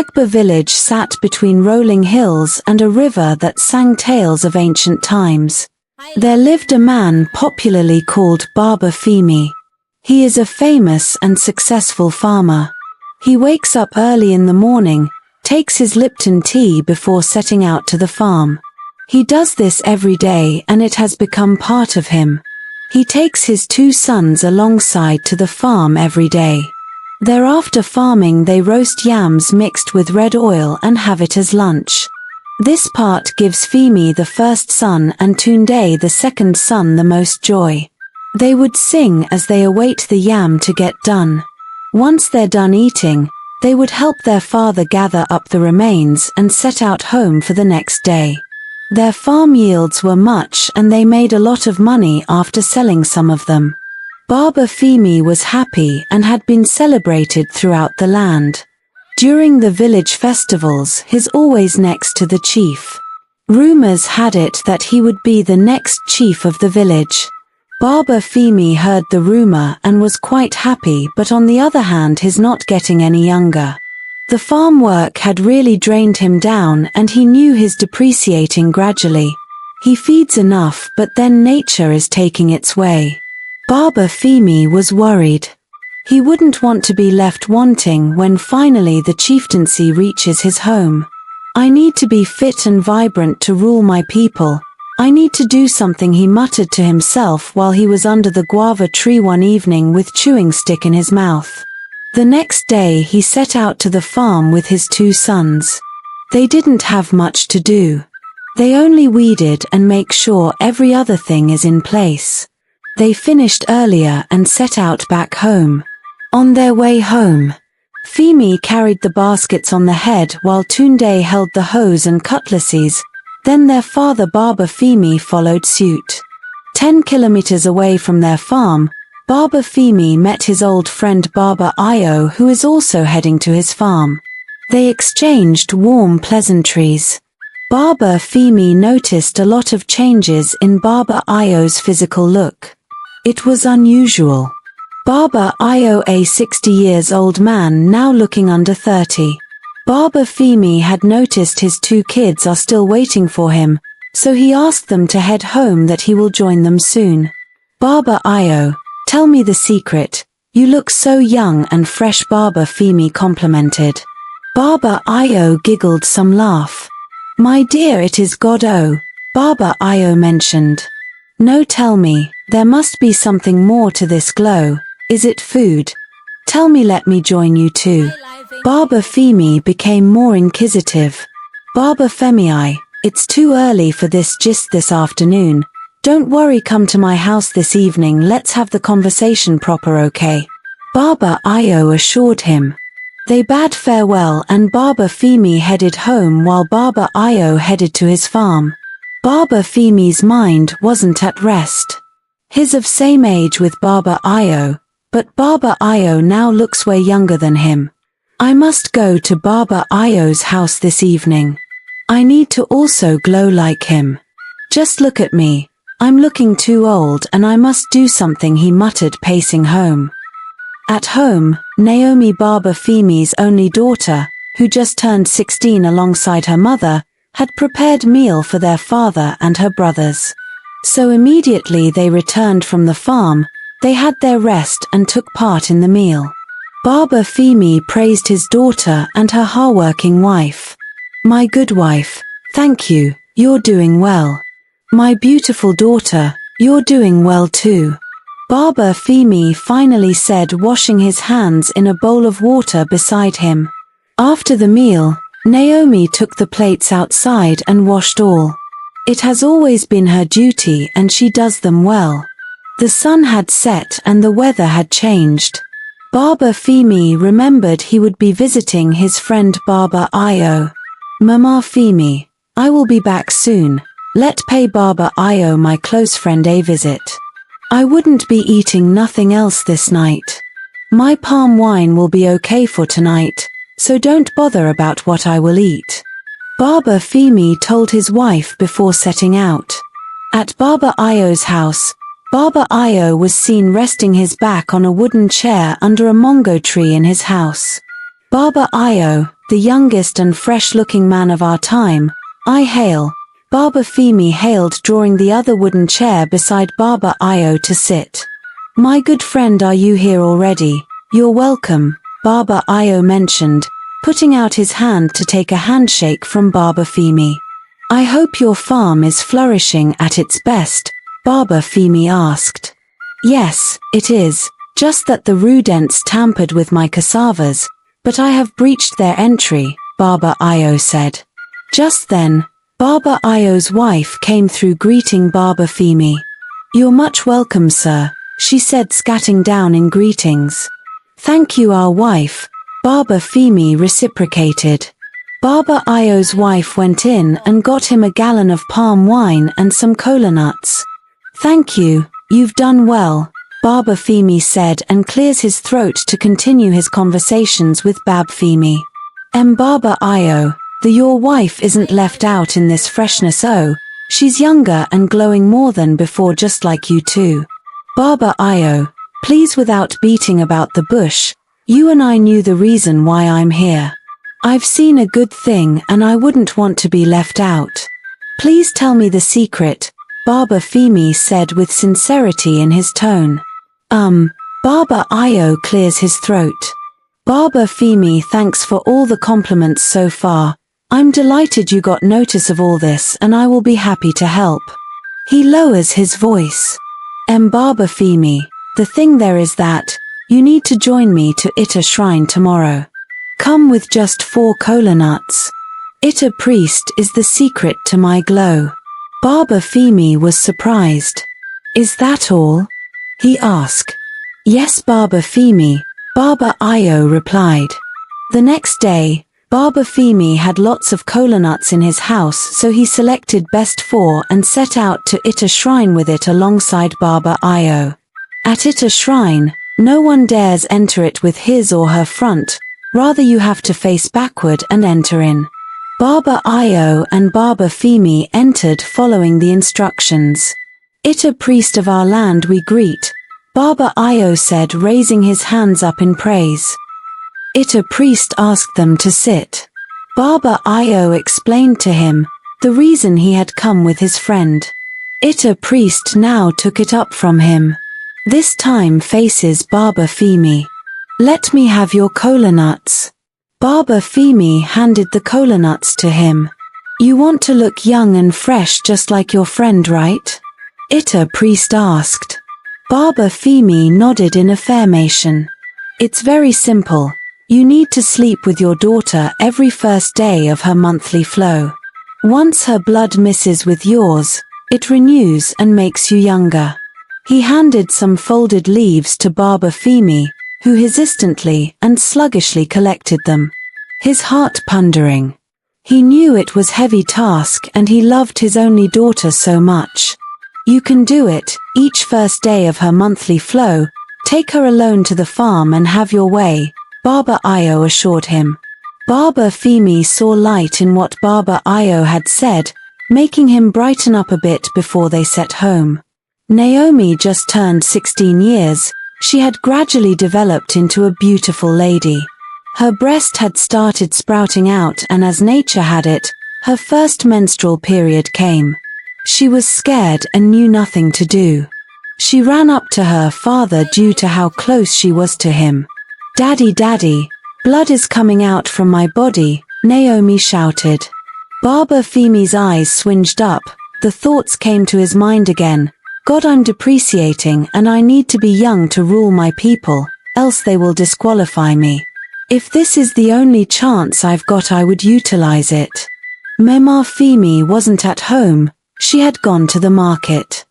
Agbo village sat between rolling hills and a river that sang tales of ancient times. There lived a man popularly called Baba Femi. He is a famous and successful farmer. He wakes up early in the morning, takes his Lipton tea before setting out to the farm. He does this every day and it has become part of him. He takes his 2 sons alongside to the farm every day. Thereafter farming they roast yams mixed with red oil and have it as lunch. This part gives Femi the first son and Tunde the second son the most joy. They would sing as they await the yam to get done. Once they're done eating, they would help their father gather up the remains and set out home for the next day. Their farm yields were much and they made a lot of money after selling some of them. Baba Femi was happy and had been celebrated throughout the land. During the village festivals, he's always next to the chief. Rumors had it that he would be the next chief of the village. Baba Femi heard the rumor and was quite happy, but on the other hand he's not getting any younger. The farm work had really drained him down and he knew he's depreciating gradually. He feeds enough but then nature is taking its way. Baba Femi was worried. He wouldn't want to be left wanting when finally the chieftaincy reaches his home. I need to be fit and vibrant to rule my people. I need to do something, he muttered to himself while he was under the guava tree one evening with chewing stick in his mouth. The next day he set out to the farm with his 2 sons. They didn't have much to do. They only weeded and make sure every other thing is in place. They finished earlier and set out back home. On their way home, Femi carried the baskets on the head while Tunde held the hoes and cutlasses. Then their father Baba Femi followed suit. 10 kilometers away from their farm, Baba Femi met his old friend Baba Io, who is also heading to his farm. They exchanged warm pleasantries. Baba Femi noticed a lot of changes in Baba Io's physical look. It was unusual. Baba Io, a 60-years-old man now looking under 30. Baba Femi had noticed his 2 kids are still waiting for him, so he asked them to head home, that he will join them soon. Baba Io, tell me the secret. You look so young and fresh, Baba Femi complimented. Baba Io giggled some laugh. My dear, it is God. Oh, Baba Io mentioned. No, tell me, there must be something more to this glow. Is it food? Tell me, let me join you too. Baba Femi became more inquisitive. Baba Femi, it's too early for this gist this afternoon. Don't worry, come to my house this evening, let's have the conversation proper, okay? Baba Io assured him. They bade farewell and Baba Femi headed home while Baba Io headed to his farm. Baba Femi's mind wasn't at rest. He's of same age with Baba Io, but Baba Io now looks way younger than him. I must go to Baba Io's house this evening. I need to also glow like him. Just look at me. I'm looking too old and I must do something, he muttered, pacing home. At home, Naomi, Baba Femi's only daughter, who just turned 16 alongside her mother, had prepared meal for their father and her brothers. So immediately they returned from the farm, they had their rest and took part in the meal. Baba Femi praised his daughter and her hardworking wife. My good wife, thank you, you're doing well. My beautiful daughter, you're doing well too. Baba Femi finally said, washing his hands in a bowl of water beside him. After the meal, Naomi took the plates outside and washed all. It has always been her duty and she does them well. The sun had set and the weather had changed. Baba Femi remembered he would be visiting his friend Baba Io. Mama Femi, I will be back soon. Let pay Baba Io, my close friend, a visit. I wouldn't be eating nothing else this night. My palm wine will be okay for tonight, so don't bother about what I will eat. Baba Femi told his wife before setting out. At Baba Io's house, Baba Io was seen resting his back on a wooden chair under a mango tree in his house. Baba Io, the youngest and fresh-looking man of our time, I hail." Baba Femi hailed, drawing the other wooden chair beside Baba Io to sit. "My good friend, are you here already? You're welcome," Baba Io mentioned, putting out his hand to take a handshake from Baba Femi. "I hope your farm is flourishing at its best," Baba Femi asked. "Yes, it is, just that the Rudents tampered with my cassavas, but I have breached their entry," Baba Io said. Just then, Baba Io's wife came through greeting Baba Femi. "You're much welcome, sir," she said, scatting down in greetings. "Thank you, our wife," Baba Femi reciprocated. Baba Io's wife went in and got him a gallon of palm wine and some cola nuts. "Thank you, you've done well," Baba Femi said, and clears his throat to continue his conversations with Bab Femi. Baba Io, your wife isn't left out in this freshness. Oh, she's younger and glowing more than before, just like you too. Baba Io, please, without beating about the bush, you and I knew the reason why I'm here. I've seen a good thing and I wouldn't want to be left out. Please tell me the secret," Baba Femi said with sincerity in his tone. Baba Io clears his throat. "Baba Femi, thanks for all the compliments so far. I'm delighted you got notice of all this and I will be happy to help." He lowers his voice. Baba Femi, the thing there is that, you need to join me to Ita Shrine tomorrow. Come with just 4 cola nuts. Ita priest is the secret to my glow." Baba Femi was surprised. "Is that all?" he asked. "Yes, Baba Femi," Baba Io replied. The next day, Baba Femi had lots of cola nuts in his house, so he selected best 4 and set out to Ita Shrine with it alongside Baba Io. At Ita Shrine, no one dares enter it with his or her front, rather you have to face backward and enter in. Baba Io and Baba Femi entered following the instructions. "Ita priest of our land we greet," Baba Io said, raising his hands up in praise. Ita priest asked them to sit. Baba Io explained to him the reason he had come with his friend. Ita priest now took it up from him. This time faces Baba Femi. "Let me have your cola nuts." Baba Femi handed the cola nuts to him. "You want to look young and fresh just like your friend, right?" Ita priest asked. Baba Femi nodded in affirmation. "It's very simple. You need to sleep with your daughter every first day of her monthly flow. Once her blood misses with yours, it renews and makes you younger." He handed some folded leaves to Baba Femi, who hesitantly and sluggishly collected them, his heart pondering. He knew it was a heavy task and he loved his only daughter so much. "You can do it, each first day of her monthly flow, take her alone to the farm and have your way," Baba Io assured him. Baba Femi saw light in what Baba Io had said, making him brighten up a bit before they set home. Naomi just turned 16 years. She had gradually developed into a beautiful lady. Her breast had started sprouting out, and as nature had it, her first menstrual period came. She was scared and knew nothing to do. She ran up to her father due to how close she was to him. "Daddy, Daddy, blood is coming out from my body," Naomi shouted. Baba Femi's eyes swinged up, the thoughts came to his mind again. "God, I'm depreciating and I need to be young to rule my people, else they will disqualify me. If this is the only chance I've got, I would utilize it." Mama Femi wasn't at home, she had gone to the market.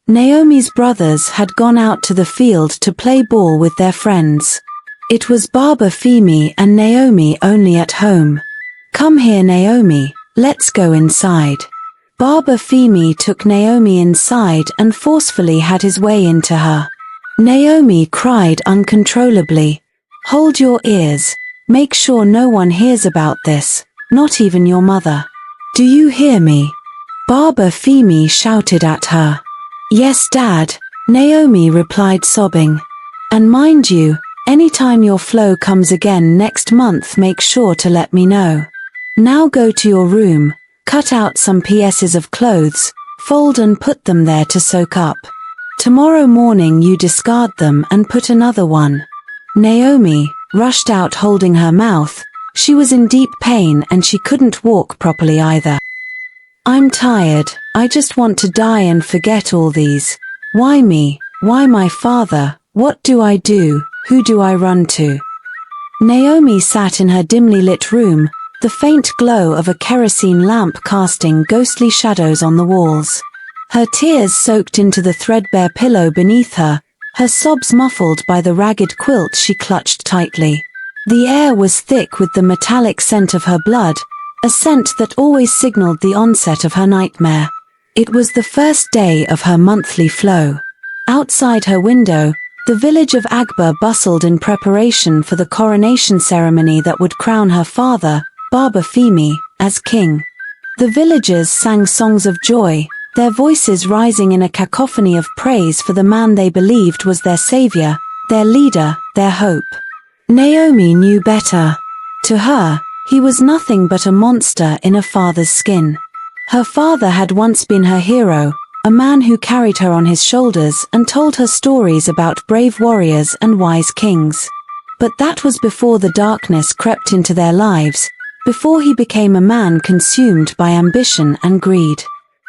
Naomi's brothers had gone out to the field to play ball with their friends. It was Baba Femi and Naomi only at home. "Come here, Naomi, let's go inside." Baba Femi took Naomi inside and forcefully had his way into her. Naomi cried uncontrollably. "Hold your ears. Make sure no one hears about this, not even your mother. Do you hear me?" Baba Femi shouted at her. "Yes, Dad," Naomi replied, sobbing. "And mind you, Anytime your flow comes again next month, make sure to let me know. Now go to your room, cut out some pieces of clothes, fold and put them there to soak up. Tomorrow morning you discard them and put another one." Naomi rushed out holding her mouth. She was in deep pain and she couldn't walk properly either. "I'm tired, I just want to die and forget all these. Why me? Why my father? What do I do? Who do I run to?" Naomi sat in her dimly lit room, the faint glow of a kerosene lamp casting ghostly shadows on the walls. Her tears soaked into the threadbare pillow beneath her, her sobs muffled by the ragged quilt she clutched tightly. The air was thick with the metallic scent of her blood, a scent that always signaled the onset of her nightmare. It was the first day of her monthly flow. Outside her window, the village of Agba bustled in preparation for the coronation ceremony that would crown her father, Baba Femi, as king. The villagers sang songs of joy, their voices rising in a cacophony of praise for the man they believed was their savior, their leader, their hope. Naomi knew better. To her, he was nothing but a monster in a father's skin. Her father had once been her hero, a man who carried her on his shoulders and told her stories about brave warriors and wise kings. But that was before the darkness crept into their lives, before he became a man consumed by ambition and greed.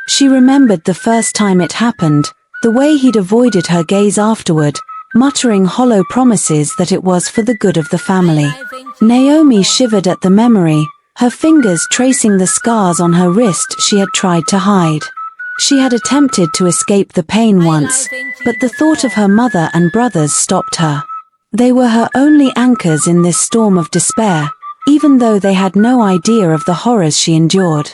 She remembered the first time it happened, the way he'd avoided her gaze afterward, muttering hollow promises that it was for the good of the family. Naomi shivered at the memory, her fingers tracing the scars on her wrist she had tried to hide. She had attempted to escape the pain once, but the thought of her mother and brothers stopped her. They were her only anchors in this storm of despair, even though they had no idea of the horrors she endured.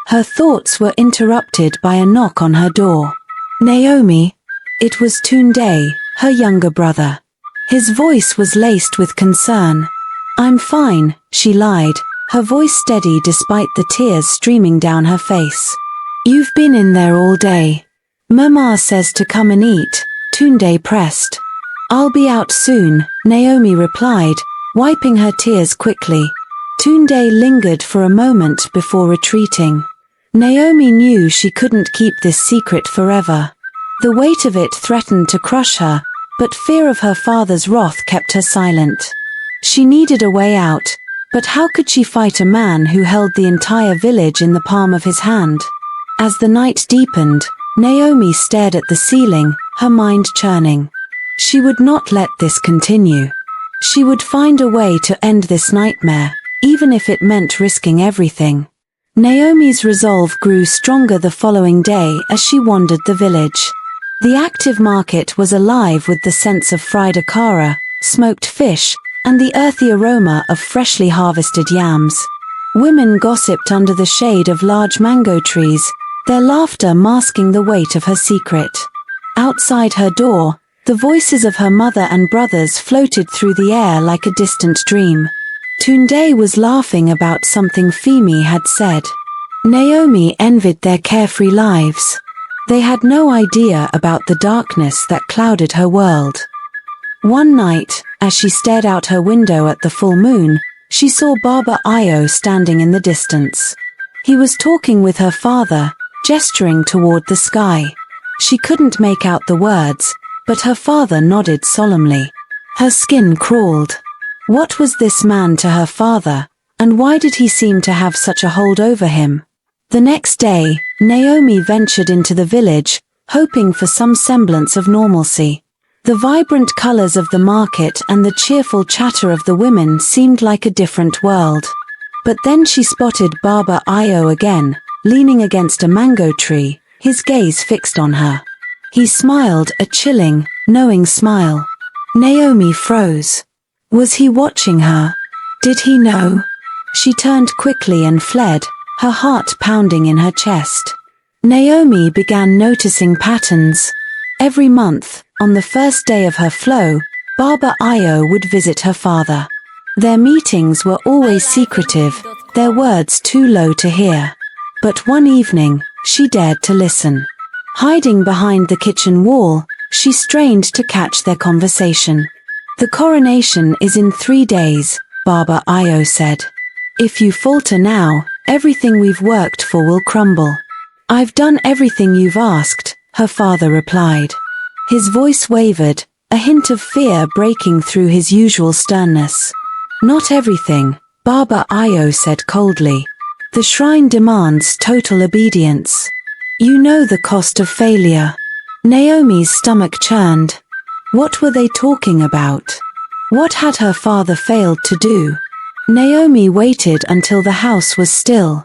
Her thoughts were interrupted by a knock on her door. "Naomi?" It was Tunde, her younger brother. His voice was laced with concern. "I'm fine," she lied, her voice steady despite the tears streaming down her face. "You've been in there all day. Mama says to come and eat," Tunde pressed. "I'll be out soon," Naomi replied, wiping her tears quickly. Tunde lingered for a moment before retreating. Naomi knew she couldn't keep this secret forever. The weight of it threatened to crush her, but fear of her father's wrath kept her silent. She needed a way out, but how could she fight a man who held the entire village in the palm of his hand? As the night deepened, Naomi stared at the ceiling, her mind churning. She would not let this continue. She would find a way to end this nightmare, even if it meant risking everything. Naomi's resolve grew stronger the following day as she wandered the village. The active market was alive with the scents of fried akara, smoked fish, and the earthy aroma of freshly harvested yams. Women gossiped under the shade of large mango trees, their laughter masking the weight of her secret. Outside her door, the voices of her mother and brothers floated through the air like a distant dream. Tunde was laughing about something Femi had said. Naomi envied their carefree lives. They had no idea about the darkness that clouded her world. One night, as she stared out her window at the full moon, she saw Baba Ayo standing in the distance. He was talking with her father, gesturing toward the sky. She couldn't make out the words, but her father nodded solemnly. Her skin crawled. What was this man to her father, and why did he seem to have such a hold over him? The next day, Naomi ventured into the village, hoping for some semblance of normalcy. The vibrant colors of the market and the cheerful chatter of the women seemed like a different world. But then she spotted Baba Ayo again, leaning against a mango tree, his gaze fixed on her. He smiled, a chilling, knowing smile. Naomi froze. Was he watching her? Did he know? She turned quickly and fled, her heart pounding in her chest. Naomi began noticing patterns. Every month, on the first day of her flow, Baba Ayo would visit her father. Their meetings were always secretive, their words too low to hear. But one evening, she dared to listen. Hiding behind the kitchen wall, she strained to catch their conversation. The coronation is in 3 days, Baba Io said. If you falter now, everything we've worked for will crumble. I've done everything you've asked, her father replied. His voice wavered, a hint of fear breaking through his usual sternness. Not everything, Baba Io said coldly. The shrine demands total obedience. You know the cost of failure. Naomi's stomach churned. What were they talking about? What had her father failed to do? Naomi waited until the house was still.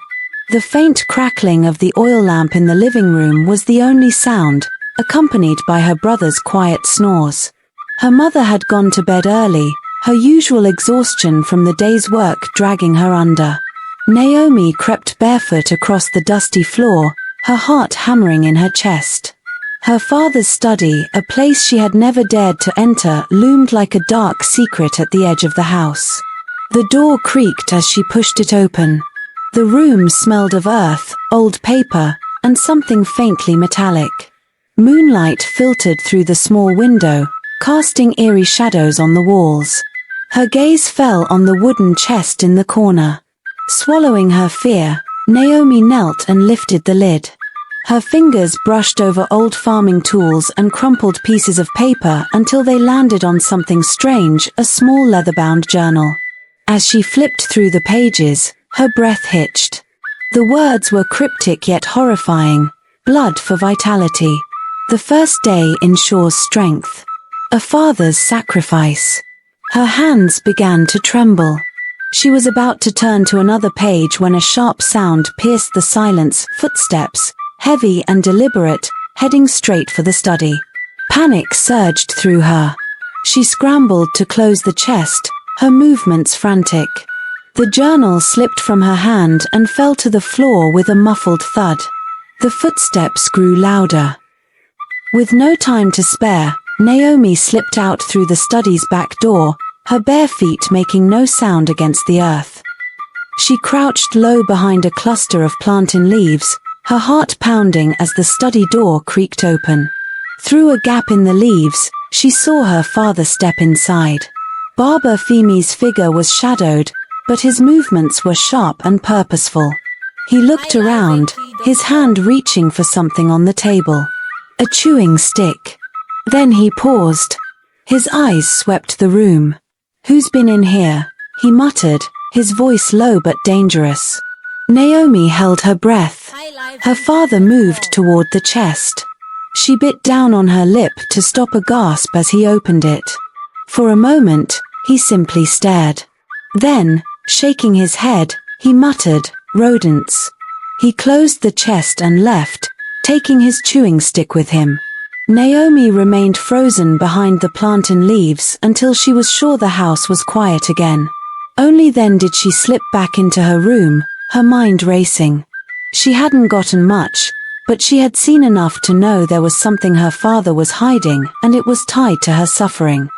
The faint crackling of the oil lamp in the living room was the only sound, accompanied by her brother's quiet snores. Her mother had gone to bed early, her usual exhaustion from the day's work dragging her under. Naomi crept barefoot across the dusty floor, her heart hammering in her chest. Her father's study, a place she had never dared to enter, loomed like a dark secret at the edge of the house. The door creaked as she pushed it open. The room smelled of earth, old paper, and something faintly metallic. Moonlight filtered through the small window, casting eerie shadows on the walls. Her gaze fell on the wooden chest in the corner. Swallowing her fear, Naomi knelt and lifted the lid. Her fingers brushed over old farming tools and crumpled pieces of paper until they landed on something strange, a small leather-bound journal. As she flipped through the pages, her breath hitched. The words were cryptic yet horrifying. Blood for vitality. The first day ensures strength. A father's sacrifice. Her hands began to tremble. She was about to turn to another page when a sharp sound pierced the silence, footsteps, heavy and deliberate, heading straight for the study. Panic surged through her. She scrambled to close the chest, her movements frantic. The journal slipped from her hand and fell to the floor with a muffled thud. The footsteps grew louder. With no time to spare, Naomi slipped out through the study's back door, her bare feet making no sound against the earth. She crouched low behind a cluster of plantain leaves, her heart pounding as the study door creaked open. Through a gap in the leaves, she saw her father step inside. Baba Femi's figure was shadowed, but his movements were sharp and purposeful. He looked around, his hand reaching for something on the table. A chewing stick. Then he paused. His eyes swept the room. "Who's been in here?" he muttered, his voice low but dangerous. Naomi held her breath. Her father moved toward the chest. She bit down on her lip to stop a gasp as he opened it. For a moment, he simply stared. Then, shaking his head, he muttered, "Rodents." He closed the chest and left, taking his chewing stick with him. Naomi remained frozen behind the plantain leaves until she was sure the house was quiet again. Only then did she slip back into her room, her mind racing. She hadn't gotten much, but she had seen enough to know there was something her father was hiding, and it was tied to her suffering.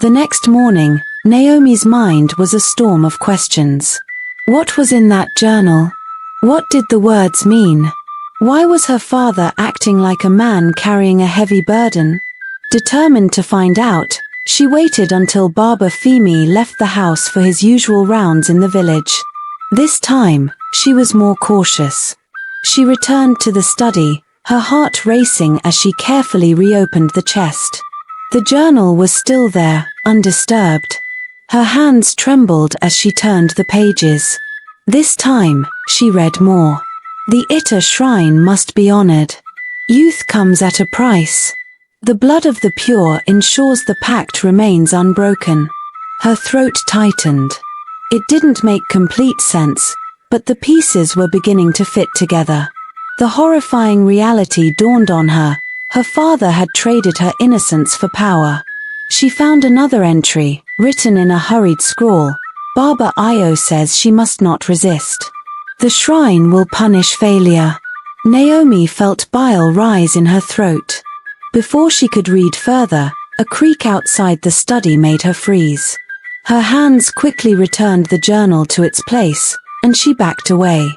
The next morning, Naomi's mind was a storm of questions. What was in that journal? What did the words mean? Why was her father acting like a man carrying a heavy burden? Determined to find out, she waited until Baba Femi left the house for his usual rounds in the village. This time, she was more cautious. She returned to the study, her heart racing as she carefully reopened the chest. The journal was still there, undisturbed. Her hands trembled as she turned the pages. This time, she read more. The Ita shrine must be honored. Youth comes at a price. The blood of the pure ensures the pact remains unbroken. Her throat tightened. It didn't make complete sense, but the pieces were beginning to fit together. The horrifying reality dawned on her. Her father had traded her innocence for power. She found another entry, written in a hurried scrawl. Baba Io says she must not resist. The shrine will punish failure. Naomi felt bile rise in her throat. Before she could read further, a creak outside the study made her freeze. Her hands quickly returned the journal to its place, and she backed away.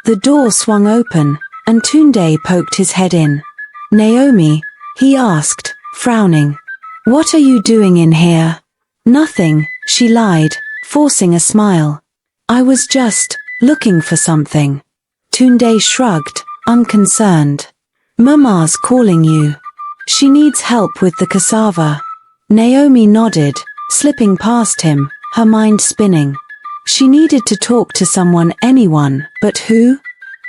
The door swung open, and Tunde poked his head in. "Naomi," he asked, frowning. "What are you doing in here?" Nothing, she lied, forcing a smile. I was just looking for something. Tunde shrugged, unconcerned. Mama's calling you. She needs help with the cassava. Naomi nodded, slipping past him, her mind spinning. She needed to talk to someone, anyone, but who?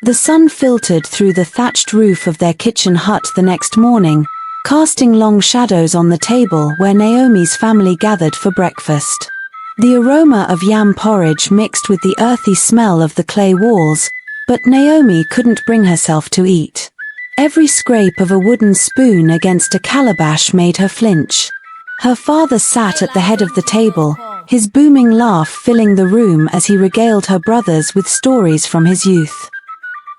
The sun filtered through the thatched roof of their kitchen hut the next morning, casting long shadows on the table where Naomi's family gathered for breakfast. The aroma of yam porridge mixed with the earthy smell of the clay walls, but Naomi couldn't bring herself to eat. Every scrape of a wooden spoon against a calabash made her flinch. Her father sat at the head of the table, his booming laugh filling the room as he regaled her brothers with stories from his youth.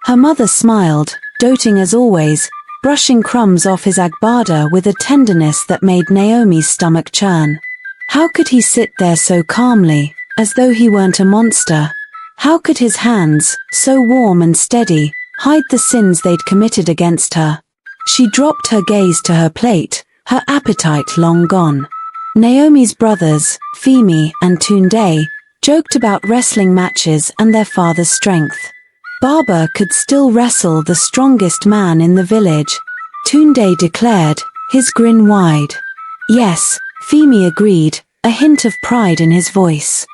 Her mother smiled, doting as always, brushing crumbs off his agbada with a tenderness that made Naomi's stomach churn. How could he sit there so calmly, as though he weren't a monster? How could his hands, so warm and steady, hide the sins they'd committed against her? She dropped her gaze to her plate, her appetite long gone. Naomi's brothers, Femi and Tunde, joked about wrestling matches and their father's strength. Baba could still wrestle the strongest man in the village, Tunde declared, his grin wide. Yes, Femi agreed, a hint of pride in his voice.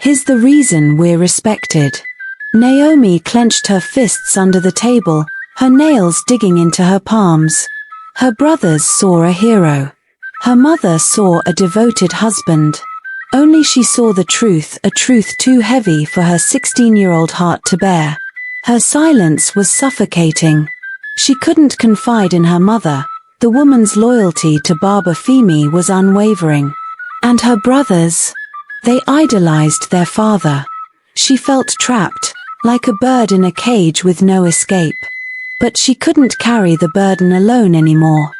He's the reason we're respected. Naomi clenched her fists under the table, her nails digging into her palms. Her brothers saw a hero. Her mother saw a devoted husband. Only she saw the truth, a truth too heavy for her 16-year-old heart to bear. Her silence was suffocating. She couldn't confide in her mother. The woman's loyalty to Baba Femi was unwavering. And her brothers? They idolized their father. She felt trapped, like a bird in a cage with no escape. But she couldn't carry the burden alone anymore.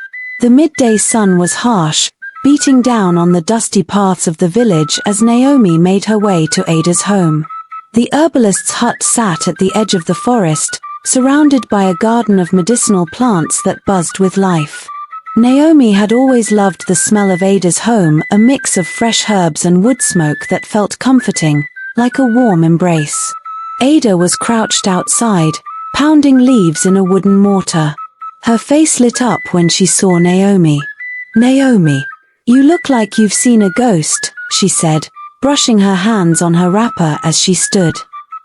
The midday sun was harsh, beating down on the dusty paths of the village as Naomi made her way to Ada's home. The herbalist's hut sat at the edge of the forest, surrounded by a garden of medicinal plants that buzzed with life. Naomi had always loved the smell of Ada's home, a mix of fresh herbs and wood smoke that felt comforting, like a warm embrace. Ada was crouched outside, pounding leaves in a wooden mortar. Her face lit up when she saw Naomi. "Naomi, you look like you've seen a ghost," she said, brushing her hands on her wrapper as she stood.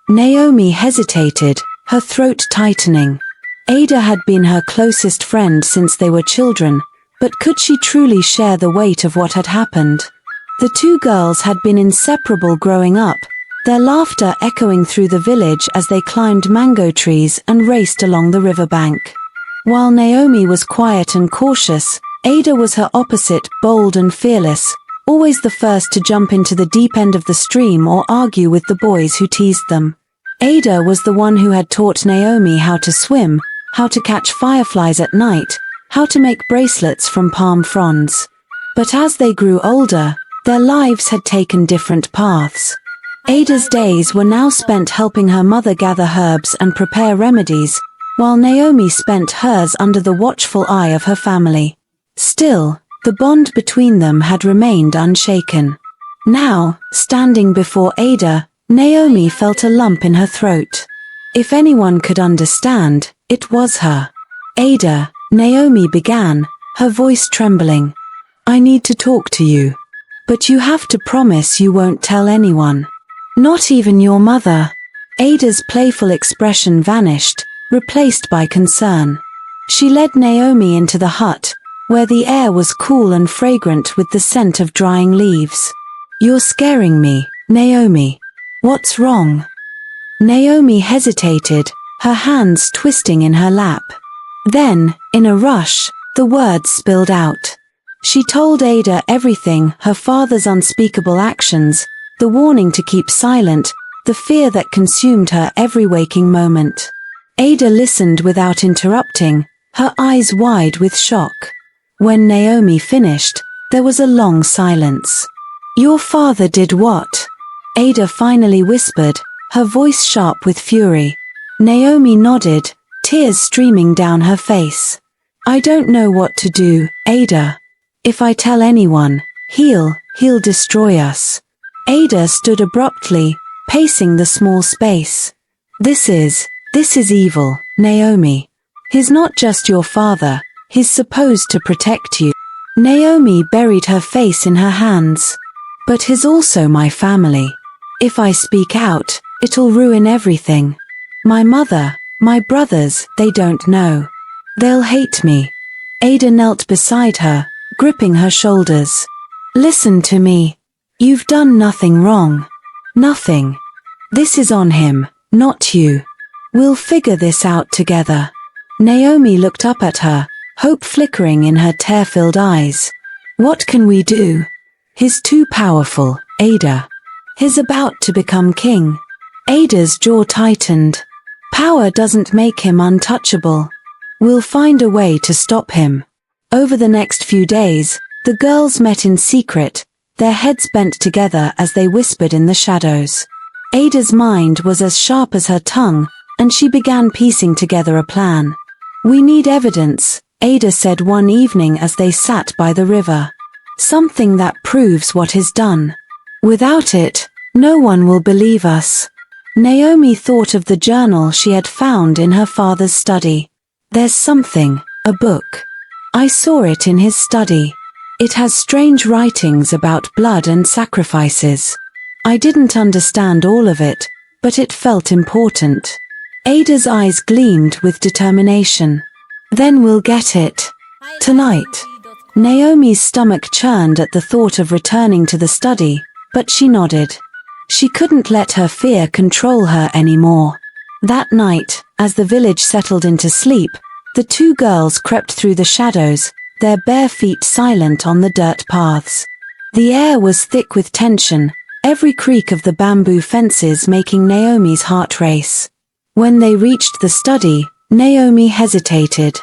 Naomi hesitated, her throat tightening. Ada had been her closest friend since they were children, but could she truly share the weight of what had happened? The two girls had been inseparable growing up, their laughter echoing through the village as they climbed mango trees and raced along the riverbank. While Naomi was quiet and cautious, Ada was her opposite, bold and fearless, always the first to jump into the deep end of the stream or argue with the boys who teased them. Ada was the one who had taught Naomi how to swim, how to catch fireflies at night, how to make bracelets from palm fronds. But as they grew older, their lives had taken different paths. Ada's days were now spent helping her mother gather herbs and prepare remedies, while Naomi spent hers under the watchful eye of her family. Still, the bond between them had remained unshaken. Now, standing before Ada, Naomi felt a lump in her throat. If anyone could understand, it was her. "Ada," Naomi began, her voice trembling. "I need to talk to you. But you have to promise you won't tell anyone. Not even your mother." Ada's playful expression vanished, replaced by concern. She led Naomi into the hut, where the air was cool and fragrant with the scent of drying leaves. "You're scaring me, Naomi. What's wrong?" Naomi hesitated, her hands twisting in her lap. Then, in a rush, the words spilled out. She told Ada everything, her father's unspeakable actions, the warning to keep silent, the fear that consumed her every waking moment. Ada listened without interrupting, her eyes wide with shock. When Naomi finished, there was a long silence. "Your father did what?" Ada finally whispered, her voice sharp with fury. Naomi nodded, tears streaming down her face. "I don't know what to do, Ada. If I tell anyone, he'll He'll destroy us. Ada stood abruptly, pacing the small space. This is evil, Naomi. He's not just your father, he's supposed to protect you. Naomi buried her face in her hands. But he's also my family. If I speak out, it'll ruin everything. My mother, my brothers, they don't know. They'll hate me. Ada knelt beside her, gripping her shoulders. Listen to me. You've done nothing wrong. Nothing. This is on him, not you. We'll figure this out together. Naomi looked up at her, hope flickering in her tear-filled eyes. What can we do? He's too powerful, Ada. He's about to become king. Ada's jaw tightened. Power doesn't make him untouchable. We'll find a way to stop him. Over the next few days, the girls met in secret, their heads bent together as they whispered in the shadows. Ada's mind was as sharp as her tongue, and she began piecing together a plan. We need evidence, Ada said one evening as they sat by the river. Something that proves what is done. Without it, no one will believe us. Naomi thought of the journal she had found in her father's study. There's something, a book. I saw it in his study. It has strange writings about blood and sacrifices. I didn't understand all of it, but it felt important. Ada's eyes gleamed with determination. Then we'll get it. Tonight. Naomi's stomach churned at the thought of returning to the study, but she nodded. She couldn't let her fear control her anymore. That night, as the village settled into sleep, the two girls crept through the shadows, their bare feet silent on the dirt paths. The air was thick with tension, every creak of the bamboo fences making Naomi's heart race. When they reached the study, Naomi hesitated.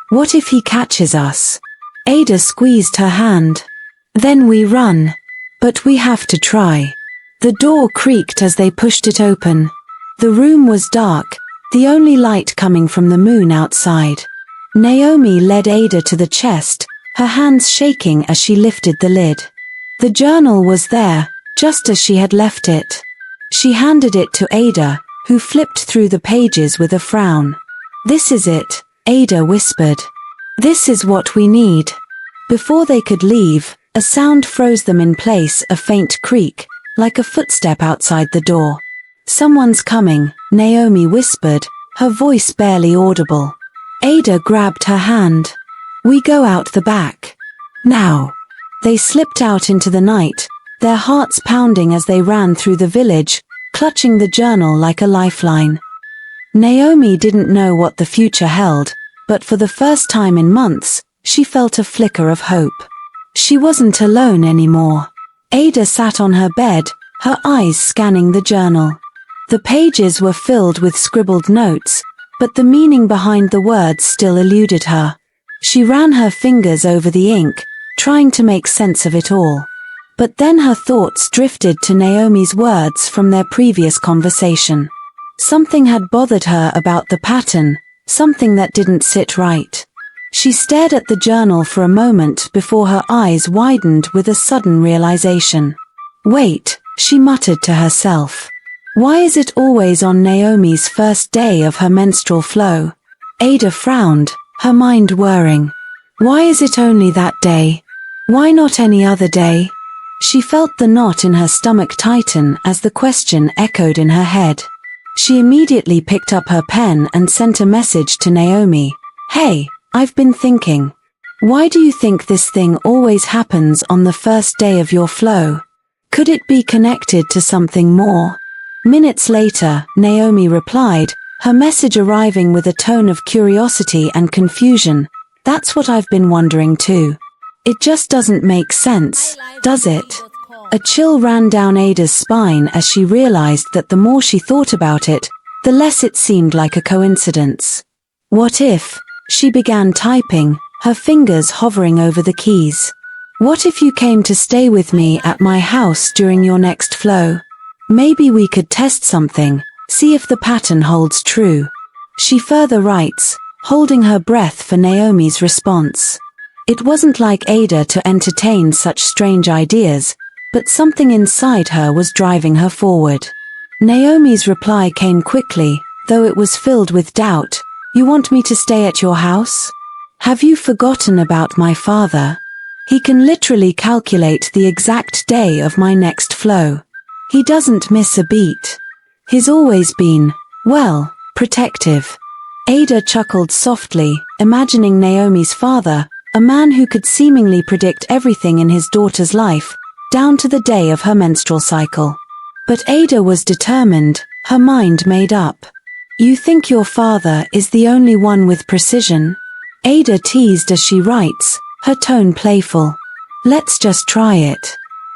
What if he catches us? Ada squeezed her hand. Then we run. But we have to try. The door creaked as they pushed it open. The room was dark, the only light coming from the moon outside. Naomi led Ada to the chest, her hands shaking as she lifted the lid. The journal was there, just as she had left it. She handed it to Ada, who flipped through the pages with a frown. This is it, Ada whispered. This is what we need. Before they could leave, a sound froze them in place, a faint creak, like a footstep outside the door. Someone's coming, Naomi whispered, her voice barely audible. Ada grabbed her hand. We go out the back. Now. They slipped out into the night, their hearts pounding as they ran through the village, clutching the journal like a lifeline. Naomi didn't know what the future held, but for the first time in months, she felt a flicker of hope. She wasn't alone anymore. Ada sat on her bed, her eyes scanning the journal. The pages were filled with scribbled notes, but the meaning behind the words still eluded her. She ran her fingers over the ink, trying to make sense of it all. But then her thoughts drifted to Naomi's words from their previous conversation. Something had bothered her about the pattern, something that didn't sit right. She stared at the journal for a moment before her eyes widened with a sudden realization. Wait, she muttered to herself. Why is it always on Naomi's first day of her menstrual flow? Ada frowned, her mind whirring. Why is it only that day? Why not any other day? She felt the knot in her stomach tighten as the question echoed in her head. She immediately picked up her pen and sent a message to Naomi. Hey, I've been thinking. Why do you think this thing always happens on the first day of your flow? Could it be connected to something more? Minutes later, Naomi replied, her message arriving with a tone of curiosity and confusion. That's what I've been wondering too. It just doesn't make sense, does it? A chill ran down Ada's spine as she realized that the more she thought about it, the less it seemed like a coincidence. What if? She began typing, her fingers hovering over the keys. What if you came to stay with me at my house during your next flow? Maybe we could test something, see if the pattern holds true. She further writes, holding her breath for Naomi's response. It wasn't like Ada to entertain such strange ideas, but something inside her was driving her forward. Naomi's reply came quickly, though it was filled with doubt. "You want me to stay at your house? Have you forgotten about my father? He can literally calculate the exact day of my next flow. He doesn't miss a beat. He's always been, well, protective." Ada chuckled softly, imagining Naomi's father, a man who could seemingly predict everything in his daughter's life, down to the day of her menstrual cycle. But Ada was determined, her mind made up. "You think your father is the only one with precision?" Ada teased as she writes, her tone playful. "Let's just try it.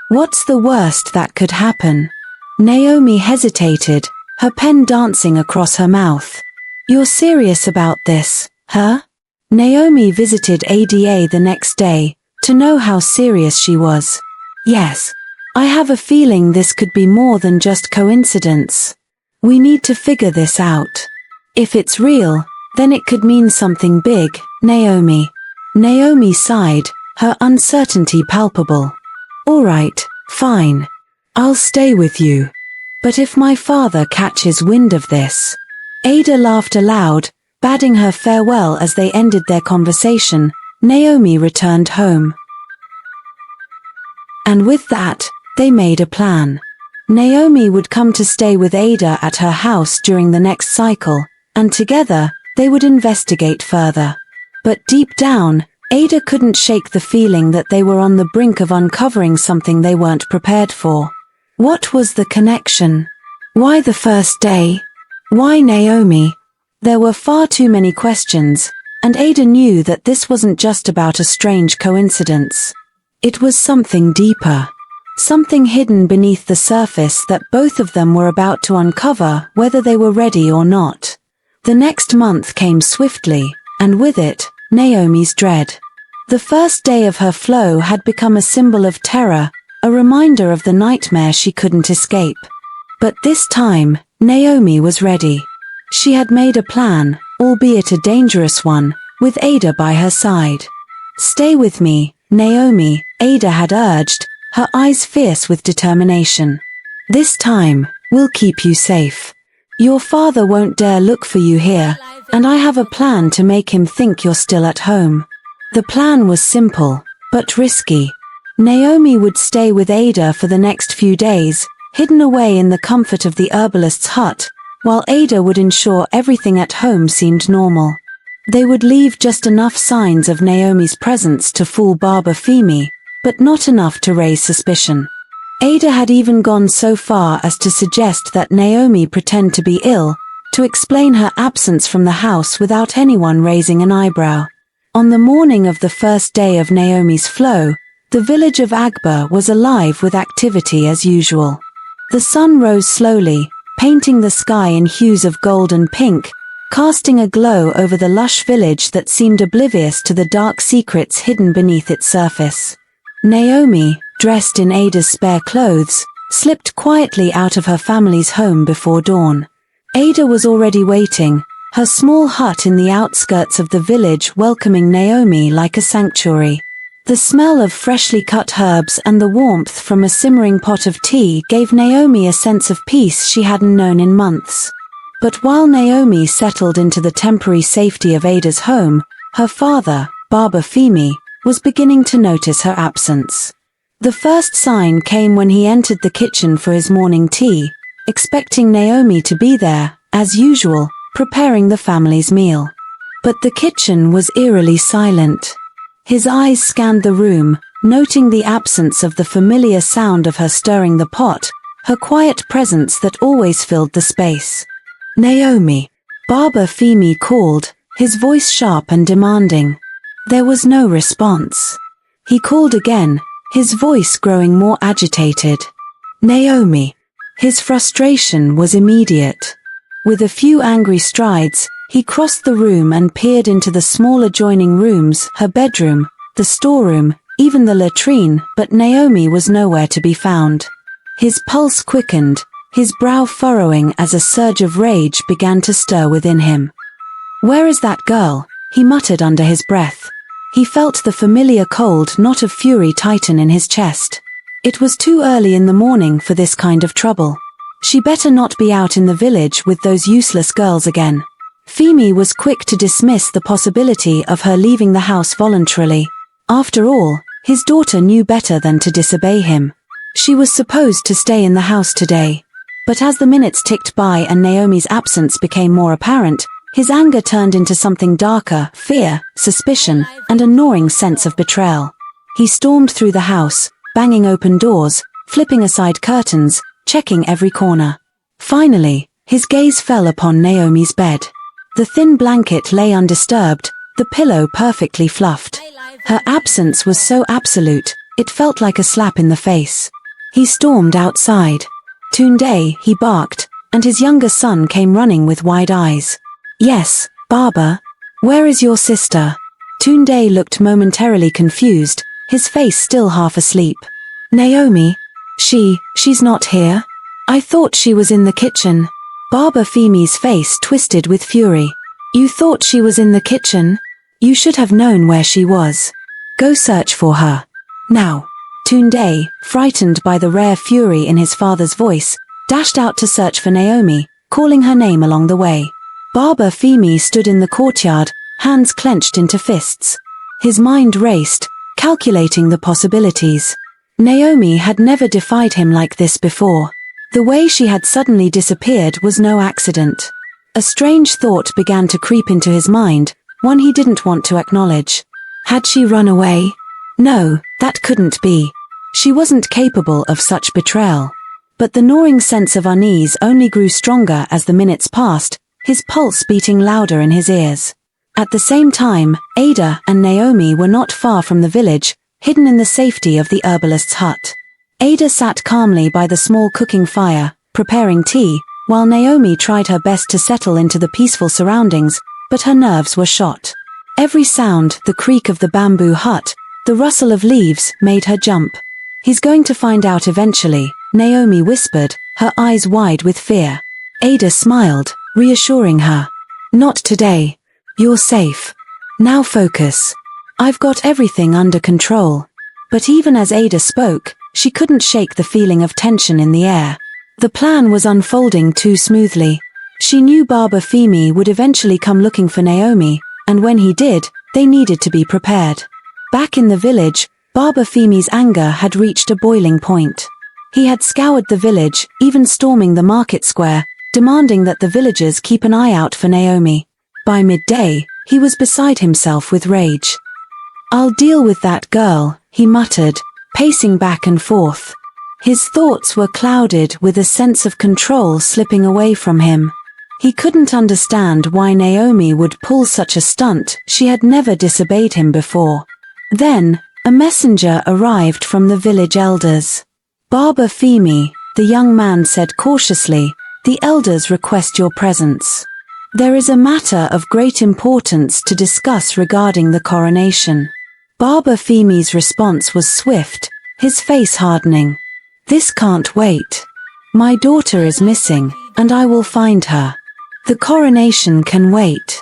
What's the worst that could happen?" Naomi hesitated, her pen dancing across her mouth. "You're serious about this, huh?" Naomi visited Ada the next day, to know how serious she was. "Yes. I have a feeling this could be more than just coincidence. We need to figure this out. If it's real, then it could mean something big, Naomi." Naomi sighed, her uncertainty palpable. "All right, fine. I'll stay with you. But if my father catches wind of this..." Ada laughed aloud, bidding her farewell as they ended their conversation. Naomi returned home. And with that, they made a plan. Naomi would come to stay with Ada at her house during the next cycle, and together, they would investigate further. But deep down, Ada couldn't shake the feeling that they were on the brink of uncovering something they weren't prepared for. What was the connection? Why the first day? Why Naomi? There were far too many questions, and Ada knew that this wasn't just about a strange coincidence. It was something deeper. Something hidden beneath the surface that both of them were about to uncover, whether they were ready or not. The next month came swiftly, and with it, Naomi's dread. The first day of her flow had become a symbol of terror, a reminder of the nightmare she couldn't escape. But this time, Naomi was ready. She had made a plan, albeit a dangerous one, with Ada by her side. "Stay with me, Naomi," Ada had urged, her eyes fierce with determination. "This time, we'll keep you safe. Your father won't dare look for you here, and I have a plan to make him think you're still at home." The plan was simple, but risky. Naomi would stay with Ada for the next few days, hidden away in the comfort of the herbalist's hut, while Ada would ensure everything at home seemed normal. They would leave just enough signs of Naomi's presence to fool Barber Femi, but not enough to raise suspicion. Ada had even gone so far as to suggest that Naomi pretend to be ill, to explain her absence from the house without anyone raising an eyebrow. On the morning of the first day of Naomi's flow, the village of Agba was alive with activity as usual. The sun rose slowly, painting the sky in hues of gold and pink, casting a glow over the lush village that seemed oblivious to the dark secrets hidden beneath its surface. Naomi, dressed in Ada's spare clothes, slipped quietly out of her family's home before dawn. Ada was already waiting, her small hut in the outskirts of the village welcoming Naomi like a sanctuary. The smell of freshly cut herbs and the warmth from a simmering pot of tea gave Naomi a sense of peace she hadn't known in months. But while Naomi settled into the temporary safety of Ada's home, her father, Barber Femi, was beginning to notice her absence. The first sign came when he entered the kitchen for his morning tea, expecting Naomi to be there, as usual, preparing the family's meal. But the kitchen was eerily silent. His eyes scanned the room, noting the absence of the familiar sound of her stirring the pot, her quiet presence that always filled the space. "Naomi," Barber Femi called, his voice sharp and demanding. There was no response. He called again, his voice growing more agitated. "Naomi." His frustration was immediate. With a few angry strides, he crossed the room and peered into the small adjoining rooms, her bedroom, the storeroom, even the latrine, but Naomi was nowhere to be found. His pulse quickened, his brow furrowing as a surge of rage began to stir within him. "Where is that girl?" he muttered under his breath. He felt the familiar cold knot of fury tighten in his chest. It was too early in the morning for this kind of trouble. She better not be out in the village with those useless girls again. Femi was quick to dismiss the possibility of her leaving the house voluntarily. After all, his daughter knew better than to disobey him. She was supposed to stay in the house today. But as the minutes ticked by and Naomi's absence became more apparent, his anger turned into something darker: fear, suspicion, and a gnawing sense of betrayal. He stormed through the house, banging open doors, flipping aside curtains, checking every corner. Finally, his gaze fell upon Naomi's bed. The thin blanket lay undisturbed, the pillow perfectly fluffed. Her absence was so absolute, it felt like a slap in the face. He stormed outside. Tunde, he barked, and his younger son came running with wide eyes. Yes, Baba. Where is your sister? Tunde looked momentarily confused, his face still half asleep. Naomi? She's not here? I thought she was in the kitchen. Baba Femi's face twisted with fury. You thought she was in the kitchen? You should have known where she was. Go search for her. Now. Tunde, frightened by the rare fury in his father's voice, dashed out to search for Naomi, calling her name along the way. Baba Femi stood in the courtyard, hands clenched into fists. His mind raced, calculating the possibilities. Naomi had never defied him like this before. The way she had suddenly disappeared was no accident. A strange thought began to creep into his mind, one he didn't want to acknowledge. Had she run away? No, that couldn't be. She wasn't capable of such betrayal. But the gnawing sense of unease only grew stronger as the minutes passed, his pulse beating louder in his ears. At the same time, Ada and Naomi were not far from the village, hidden in the safety of the herbalist's hut. Ada sat calmly by the small cooking fire, preparing tea, while Naomi tried her best to settle into the peaceful surroundings, but her nerves were shot. Every sound, the creak of the bamboo hut, the rustle of leaves, made her jump. He's going to find out eventually, Naomi whispered, her eyes wide with fear. Ada smiled, reassuring her. Not today. You're safe. Now focus. I've got everything under control. But even as Ada spoke, she couldn't shake the feeling of tension in the air. The plan was unfolding too smoothly. She knew Baba Femi would eventually come looking for Naomi, and when he did, they needed to be prepared. Back in the village, Baba Femi's anger had reached a boiling point. He had scoured the village, even storming the market square, demanding that the villagers keep an eye out for Naomi. By midday, he was beside himself with rage. I'll deal with that girl, he muttered, pacing back and forth. His thoughts were clouded with a sense of control slipping away from him. He couldn't understand why Naomi would pull such a stunt. She had never disobeyed him before. Then, a messenger arrived from the village elders. Baba Femi, the young man said cautiously, the elders request your presence. There is a matter of great importance to discuss regarding the coronation. Baba Femi's response was swift, his face hardening. This can't wait. My daughter is missing, and I will find her. The coronation can wait.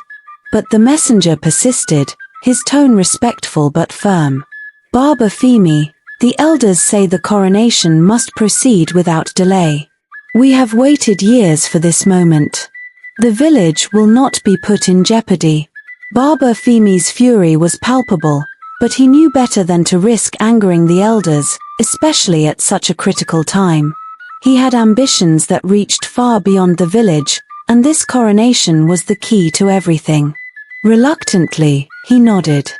But the messenger persisted, his tone respectful but firm. Baba Femi, the elders say the coronation must proceed without delay. We have waited years for this moment. The village will not be put in jeopardy. Baba Femi's fury was palpable, but he knew better than to risk angering the elders, especially at such a critical time. He had ambitions that reached far beyond the village, and this coronation was the key to everything. Reluctantly, he nodded.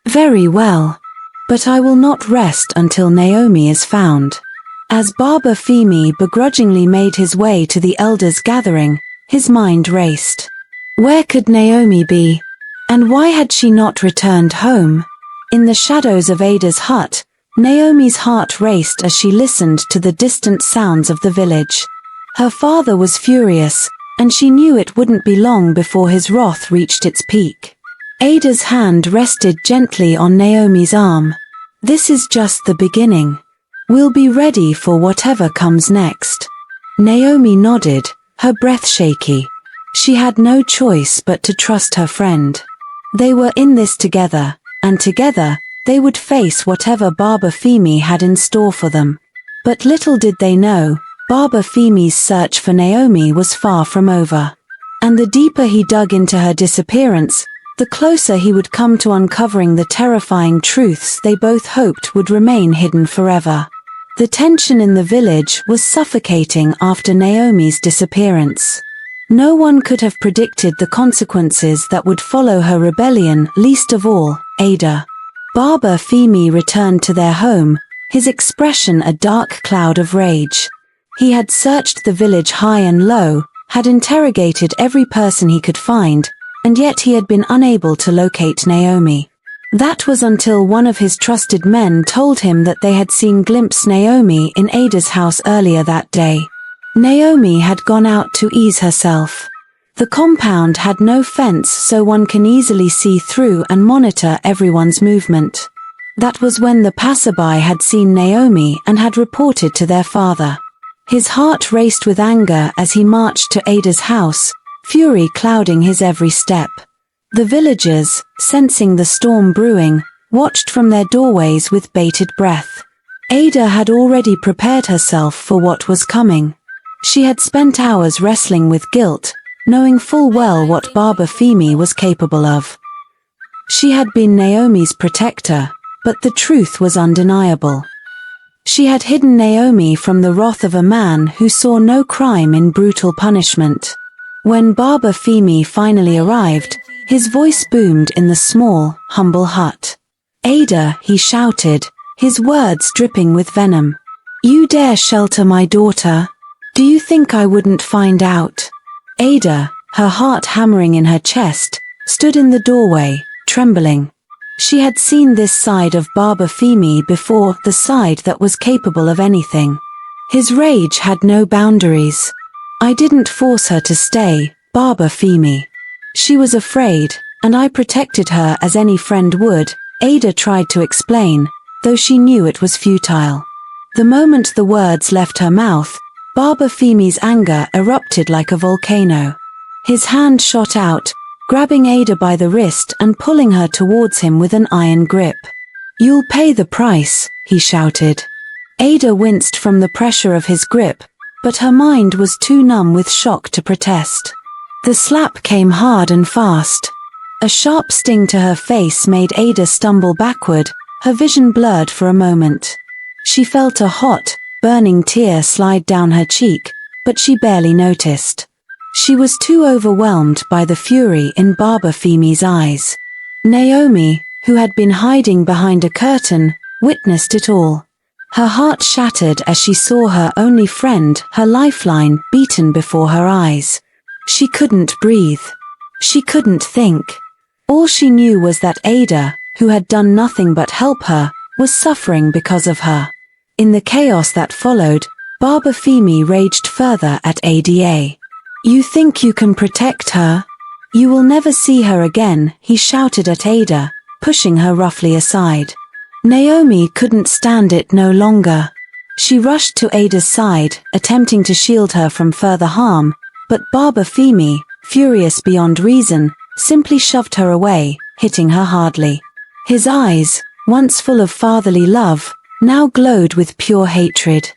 Very well. But I will not rest until Naomi is found. As Baba Femi begrudgingly made his way to the elders' gathering, his mind raced. Where could Naomi be? And why had she not returned home? In the shadows of Ada's hut, Naomi's heart raced as she listened to the distant sounds of the village. Her father was furious, and she knew it wouldn't be long before his wrath reached its peak. Ada's hand rested gently on Naomi's arm. This is just the beginning. We'll be ready for whatever comes next. Naomi nodded, her breath shaky. She had no choice but to trust her friend. They were in this together, and together, they would face whatever Baba Femi had in store for them. But little did they know, Baba Femi's search for Naomi was far from over. And the deeper he dug into her disappearance, the closer he would come to uncovering the terrifying truths they both hoped would remain hidden forever. The tension in the village was suffocating after Naomi's disappearance. No one could have predicted the consequences that would follow her rebellion, least of all, Ada. Baba Femi returned to their home, his expression a dark cloud of rage. He had searched the village high and low, had interrogated every person he could find, and yet he had been unable to locate Naomi. That was until one of his trusted men told him that they had seen glimpse Naomi in Ada's house earlier that day. Naomi had gone out to ease herself. The compound had no fence, so one can easily see through and monitor everyone's movement. That was when the passerby had seen Naomi and had reported to their father. His heart raced with anger as he marched to Ada's house, fury clouding his every step. The villagers, sensing the storm brewing, watched from their doorways with bated breath. Ada had already prepared herself for what was coming. She had spent hours wrestling with guilt, knowing full well what Baba Femi was capable of. She had been Naomi's protector, but the truth was undeniable. She had hidden Naomi from the wrath of a man who saw no crime in brutal punishment. When Baba Femi finally arrived, his voice boomed in the small, humble hut. "Ada," he shouted, his words dripping with venom. "You dare shelter my daughter? Do you think I wouldn't find out?" Ada, her heart hammering in her chest, stood in the doorway, trembling. She had seen this side of Baba Femi before, the side that was capable of anything. His rage had no boundaries. "I didn't force her to stay, Baba Femi. She was afraid, and I protected her as any friend would," Ada tried to explain, though she knew it was futile. The moment the words left her mouth, Baba Femi's anger erupted like a volcano. His hand shot out, grabbing Ada by the wrist and pulling her towards him with an iron grip. "You'll pay the price," he shouted. Ada winced from the pressure of his grip, but her mind was too numb with shock to protest. The slap came hard and fast. A sharp sting to her face made Ada stumble backward, her vision blurred for a moment. She felt a hot, burning tear slide down her cheek, but she barely noticed. She was too overwhelmed by the fury in Baba Femi's eyes. Naomi, who had been hiding behind a curtain, witnessed it all. Her heart shattered as she saw her only friend, her lifeline, beaten before her eyes. She couldn't breathe. She couldn't think. All she knew was that Ada, who had done nothing but help her, was suffering because of her. In the chaos that followed, Baba Femi raged further at Ada. "You think you can protect her? You will never see her again," he shouted at Ada, pushing her roughly aside. Naomi couldn't stand it no longer. She rushed to Ada's side, attempting to shield her from further harm, but Baba Femi, furious beyond reason, simply shoved her away, hitting her hardly. His eyes, once full of fatherly love, now glowed with pure hatred.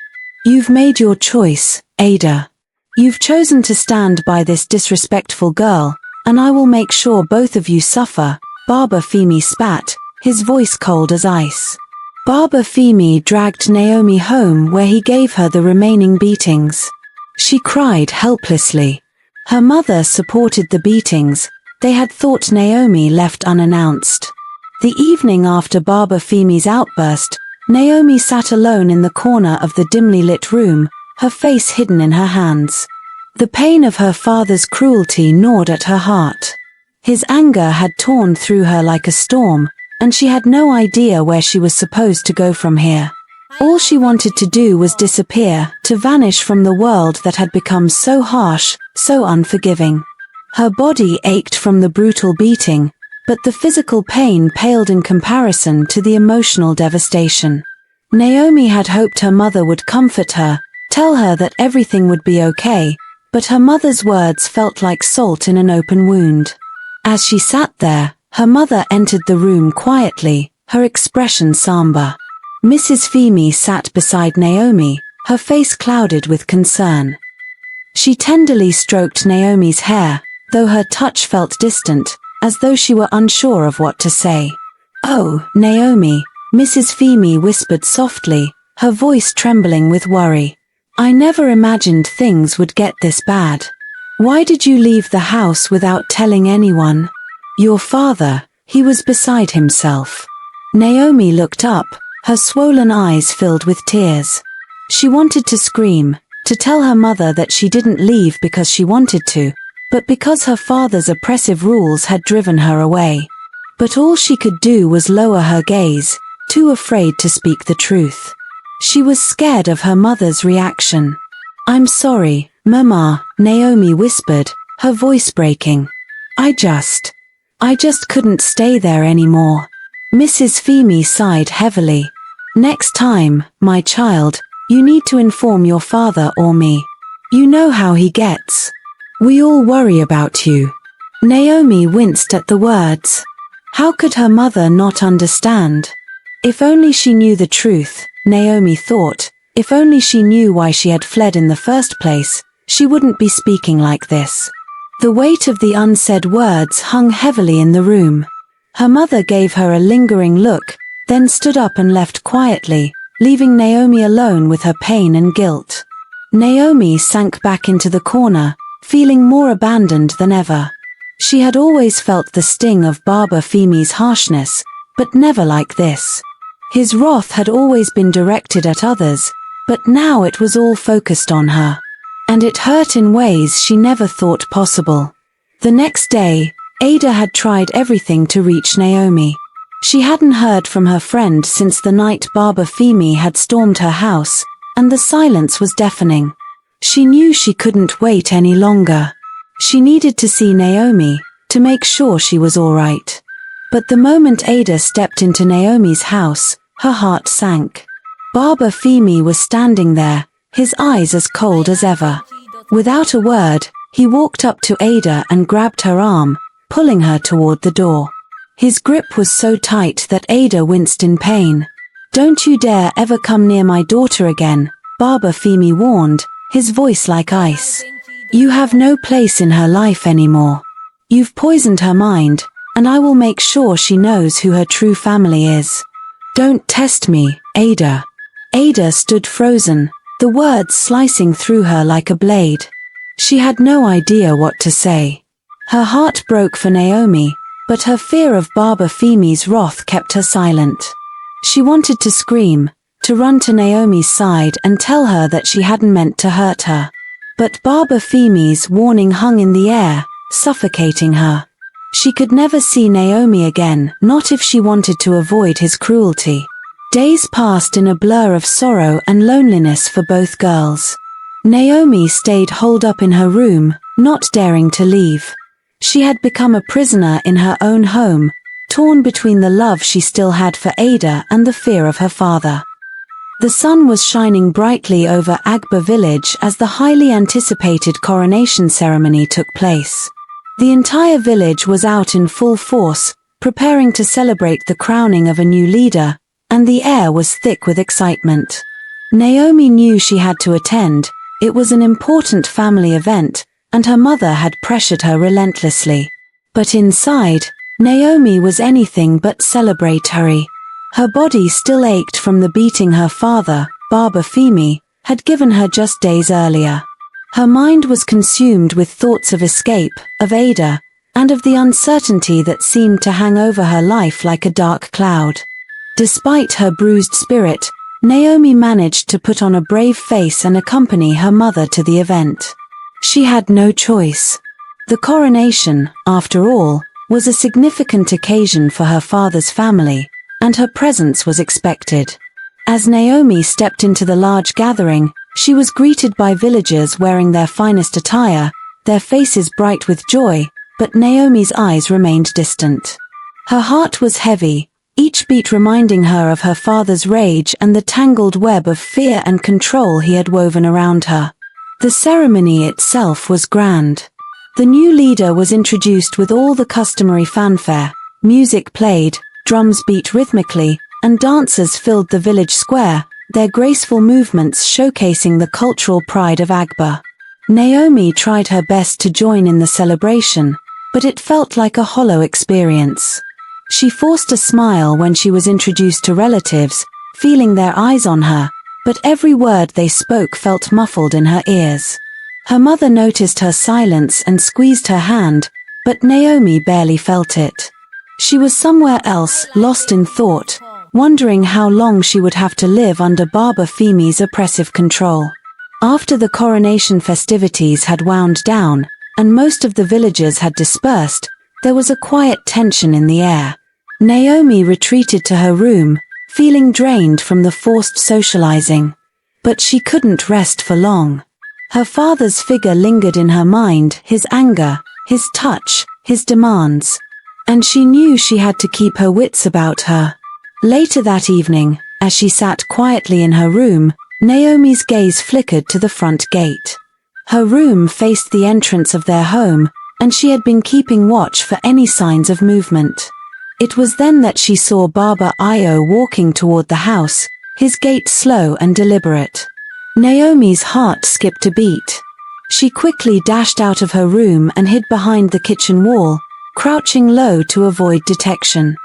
"You've made your choice, Ada. You've chosen to stand by this disrespectful girl, and I will make sure both of you suffer," Baba Femi spat, his voice cold as ice. Baba Femi dragged Naomi home where he gave her the remaining beatings. She cried helplessly. Her mother supported the beatings. They had thought Naomi left unannounced. The evening after Baba Femi's outburst, Naomi sat alone in the corner of the dimly lit room, her face hidden in her hands. The pain of her father's cruelty gnawed at her heart. His anger had torn through her like a storm, and she had no idea where she was supposed to go from here. All she wanted to do was disappear, to vanish from the world that had become so harsh, so unforgiving. Her body ached from the brutal beating, but the physical pain paled in comparison to the emotional devastation. Naomi had hoped her mother would comfort her, tell her that everything would be okay, but her mother's words felt like salt in an open wound. As she sat there, Her mother entered the room quietly, her expression somber. Mrs. Femi sat beside Naomi, her face clouded with concern. She tenderly stroked Naomi's hair, though her touch felt distant, as though she were unsure of what to say. "Oh, Naomi," Mrs. Femi whispered softly, her voice trembling with worry. "I never imagined things would get this bad. Why did you leave the house without telling anyone?" "Your father," he was beside himself. Naomi looked up, her swollen eyes filled with tears. She wanted to scream, to tell her mother that she didn't leave because she wanted to, but because her father's oppressive rules had driven her away. But all she could do was lower her gaze, too afraid to speak the truth. She was scared of her mother's reaction. "I'm sorry, Mama," Naomi whispered, her voice breaking. I just couldn't stay there anymore." Mrs. Femi sighed heavily. "Next time, my child, you need to inform your father or me. You know how he gets. We all worry about you." Naomi winced at the words. How could her mother not understand? If only she knew the truth, Naomi thought, if only she knew why she had fled in the first place, she wouldn't be speaking like this. The weight of the unsaid words hung heavily in the room. Her mother gave her a lingering look, then stood up and left quietly, leaving Naomi alone with her pain and guilt. Naomi sank back into the corner, feeling more abandoned than ever. She had always felt the sting of Baba Femi's harshness, but never like this. His wrath had always been directed at others, but now it was all focused on her. And it hurt in ways she never thought possible. The next day, Ada had tried everything to reach Naomi. She hadn't heard from her friend since the night Baba Femi had stormed her house, and the silence was deafening. She knew she couldn't wait any longer. She needed to see Naomi, to make sure she was all right. But the moment Ada stepped into Naomi's house, her heart sank. Baba Femi was standing there, his eyes as cold as ever. Without a word, he walked up to Ada and grabbed her arm, pulling her toward the door. His grip was so tight that Ada winced in pain. "Don't you dare ever come near my daughter again," Baba Femi warned, his voice like ice. "You have no place in her life anymore. You've poisoned her mind, and I will make sure she knows who her true family is. Don't test me, Ada." Ada stood frozen, the words slicing through her like a blade. She had no idea what to say. Her heart broke for Naomi, but her fear of Baba Femi's wrath kept her silent. She wanted to scream, to run to Naomi's side and tell her that she hadn't meant to hurt her. But Baba Femi's warning hung in the air, suffocating her. She could never see Naomi again, not if she wanted to avoid his cruelty. Days passed in a blur of sorrow and loneliness for both girls. Naomi stayed holed up in her room, not daring to leave. She had become a prisoner in her own home, torn between the love she still had for Ada and the fear of her father. The sun was shining brightly over Igbo village as the highly anticipated coronation ceremony took place. The entire village was out in full force, preparing to celebrate the crowning of a new leader, and the air was thick with excitement. Naomi knew she had to attend. It was an important family event, and her mother had pressured her relentlessly. But inside, Naomi was anything but celebratory. Her body still ached from the beating her father, Baba Femi, had given her just days earlier. Her mind was consumed with thoughts of escape, of Ada, and of the uncertainty that seemed to hang over her life like a dark cloud. Despite her bruised spirit, Naomi managed to put on a brave face and accompany her mother to the event. She had no choice. The coronation, after all, was a significant occasion for her father's family, and her presence was expected. As Naomi stepped into the large gathering, she was greeted by villagers wearing their finest attire, their faces bright with joy, but Naomi's eyes remained distant. Her heart was heavy, each beat reminding her of her father's rage and the tangled web of fear and control he had woven around her. The ceremony itself was grand. The new leader was introduced with all the customary fanfare, Music played, drums beat rhythmically, and dancers filled the village square, their graceful movements showcasing the cultural pride of Agbo. Naomi tried her best to join in the celebration, but it felt like a hollow experience. She forced a smile when she was introduced to relatives, feeling their eyes on her, but every word they spoke felt muffled in her ears. Her mother noticed her silence and squeezed her hand, but Naomi barely felt it. She was somewhere else, lost in thought, wondering how long she would have to live under Baba Femi's oppressive control. After the coronation festivities had wound down, and most of the villagers had dispersed, there was a quiet tension in the air. Naomi retreated to her room, feeling drained from the forced socializing. But she couldn't rest for long. Her father's figure lingered in her mind, his anger, his touch, his demands. And she knew she had to keep her wits about her. Later that evening, as she sat quietly in her room, Naomi's gaze flickered to the front gate. Her room faced the entrance of their home, and she had been keeping watch for any signs of movement. It was then that she saw Baba Io walking toward the house, his gait slow and deliberate. Naomi's heart skipped a beat. She quickly dashed out of her room and hid behind the kitchen wall, crouching low to avoid detection.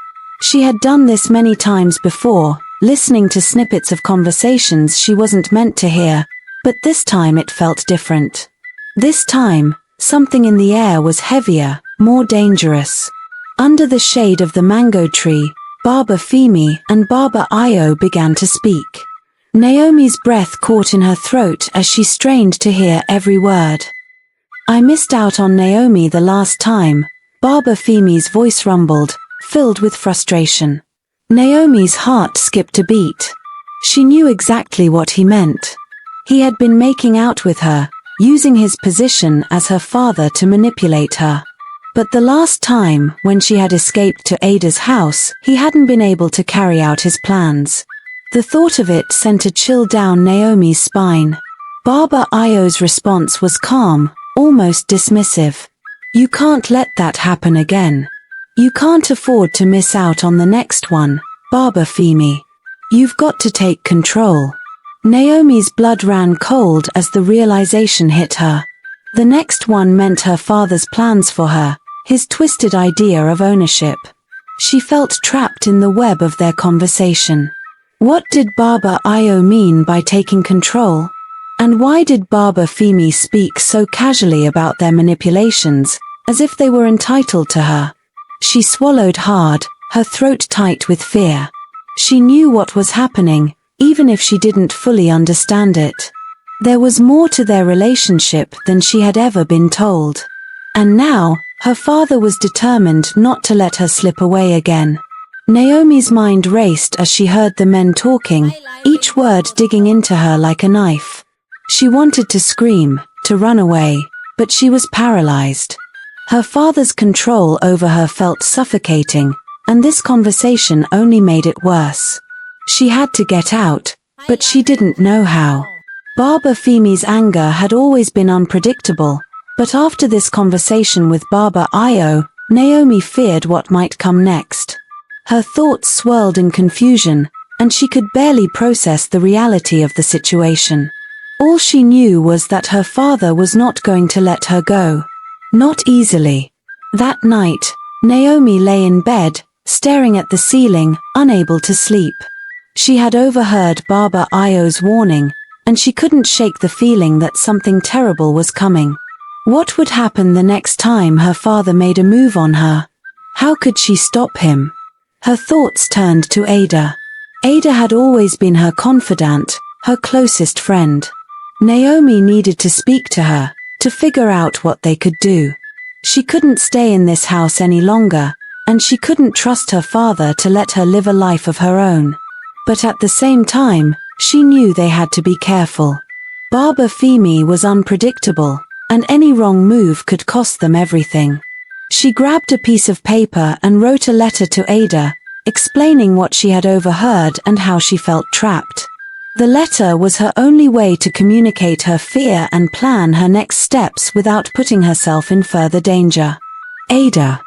She had done this many times before, listening to snippets of conversations she wasn't meant to hear, but this time it felt different. This time, something in the air was heavier, more dangerous. Under the shade of the mango tree, Baba Femi and Baba Io began to speak. Naomi's breath caught in her throat as she strained to hear every word. "I missed out on Naomi the last time," Baba Femi's voice rumbled, filled with frustration. Naomi's heart skipped a beat. She knew exactly what he meant. He had been making out with her, using his position as her father to manipulate her. But the last time, when she had escaped to Ada's house, he hadn't been able to carry out his plans. The thought of it sent a chill down Naomi's spine. Baba Io's response was calm, almost dismissive. "You can't let that happen again. You can't afford to miss out on the next one, Baba Femi. You've got to take control." Naomi's blood ran cold as the realization hit her. The next one meant her father's plans for her, his twisted idea of ownership. She felt trapped in the web of their conversation. What did Baba Io mean by taking control? And why did Baba Femi speak so casually about their manipulations, as if they were entitled to her? She swallowed hard, her throat tight with fear. She knew what was happening, even if she didn't fully understand it. There was more to their relationship than she had ever been told. And now, her father was determined not to let her slip away again. Naomi's mind raced as she heard the men talking, each word digging into her like a knife. She wanted to scream, to run away, but she was paralyzed. Her father's control over her felt suffocating, and this conversation only made it worse. She had to get out, but she didn't know how. Baba Femi's anger had always been unpredictable, but after this conversation with Baba Io, Naomi feared what might come next. Her thoughts swirled in confusion, and she could barely process the reality of the situation. All she knew was that her father was not going to let her go. Not easily. That night, Naomi lay in bed, staring at the ceiling, unable to sleep. She had overheard Baba Io's warning, and she couldn't shake the feeling that something terrible was coming. What would happen the next time her father made a move on her? How could she stop him? Her thoughts turned to Ada. Ada had always been her confidant, her closest friend. Naomi needed to speak to her, to figure out what they could do. She couldn't stay in this house any longer, and she couldn't trust her father to let her live a life of her own. But at the same time, she knew they had to be careful. Baba Femi was unpredictable, and any wrong move could cost them everything. She grabbed a piece of paper and wrote a letter to Ada, explaining what she had overheard and how she felt trapped. The letter was her only way to communicate her fear and plan her next steps without putting herself in further danger. "Ada,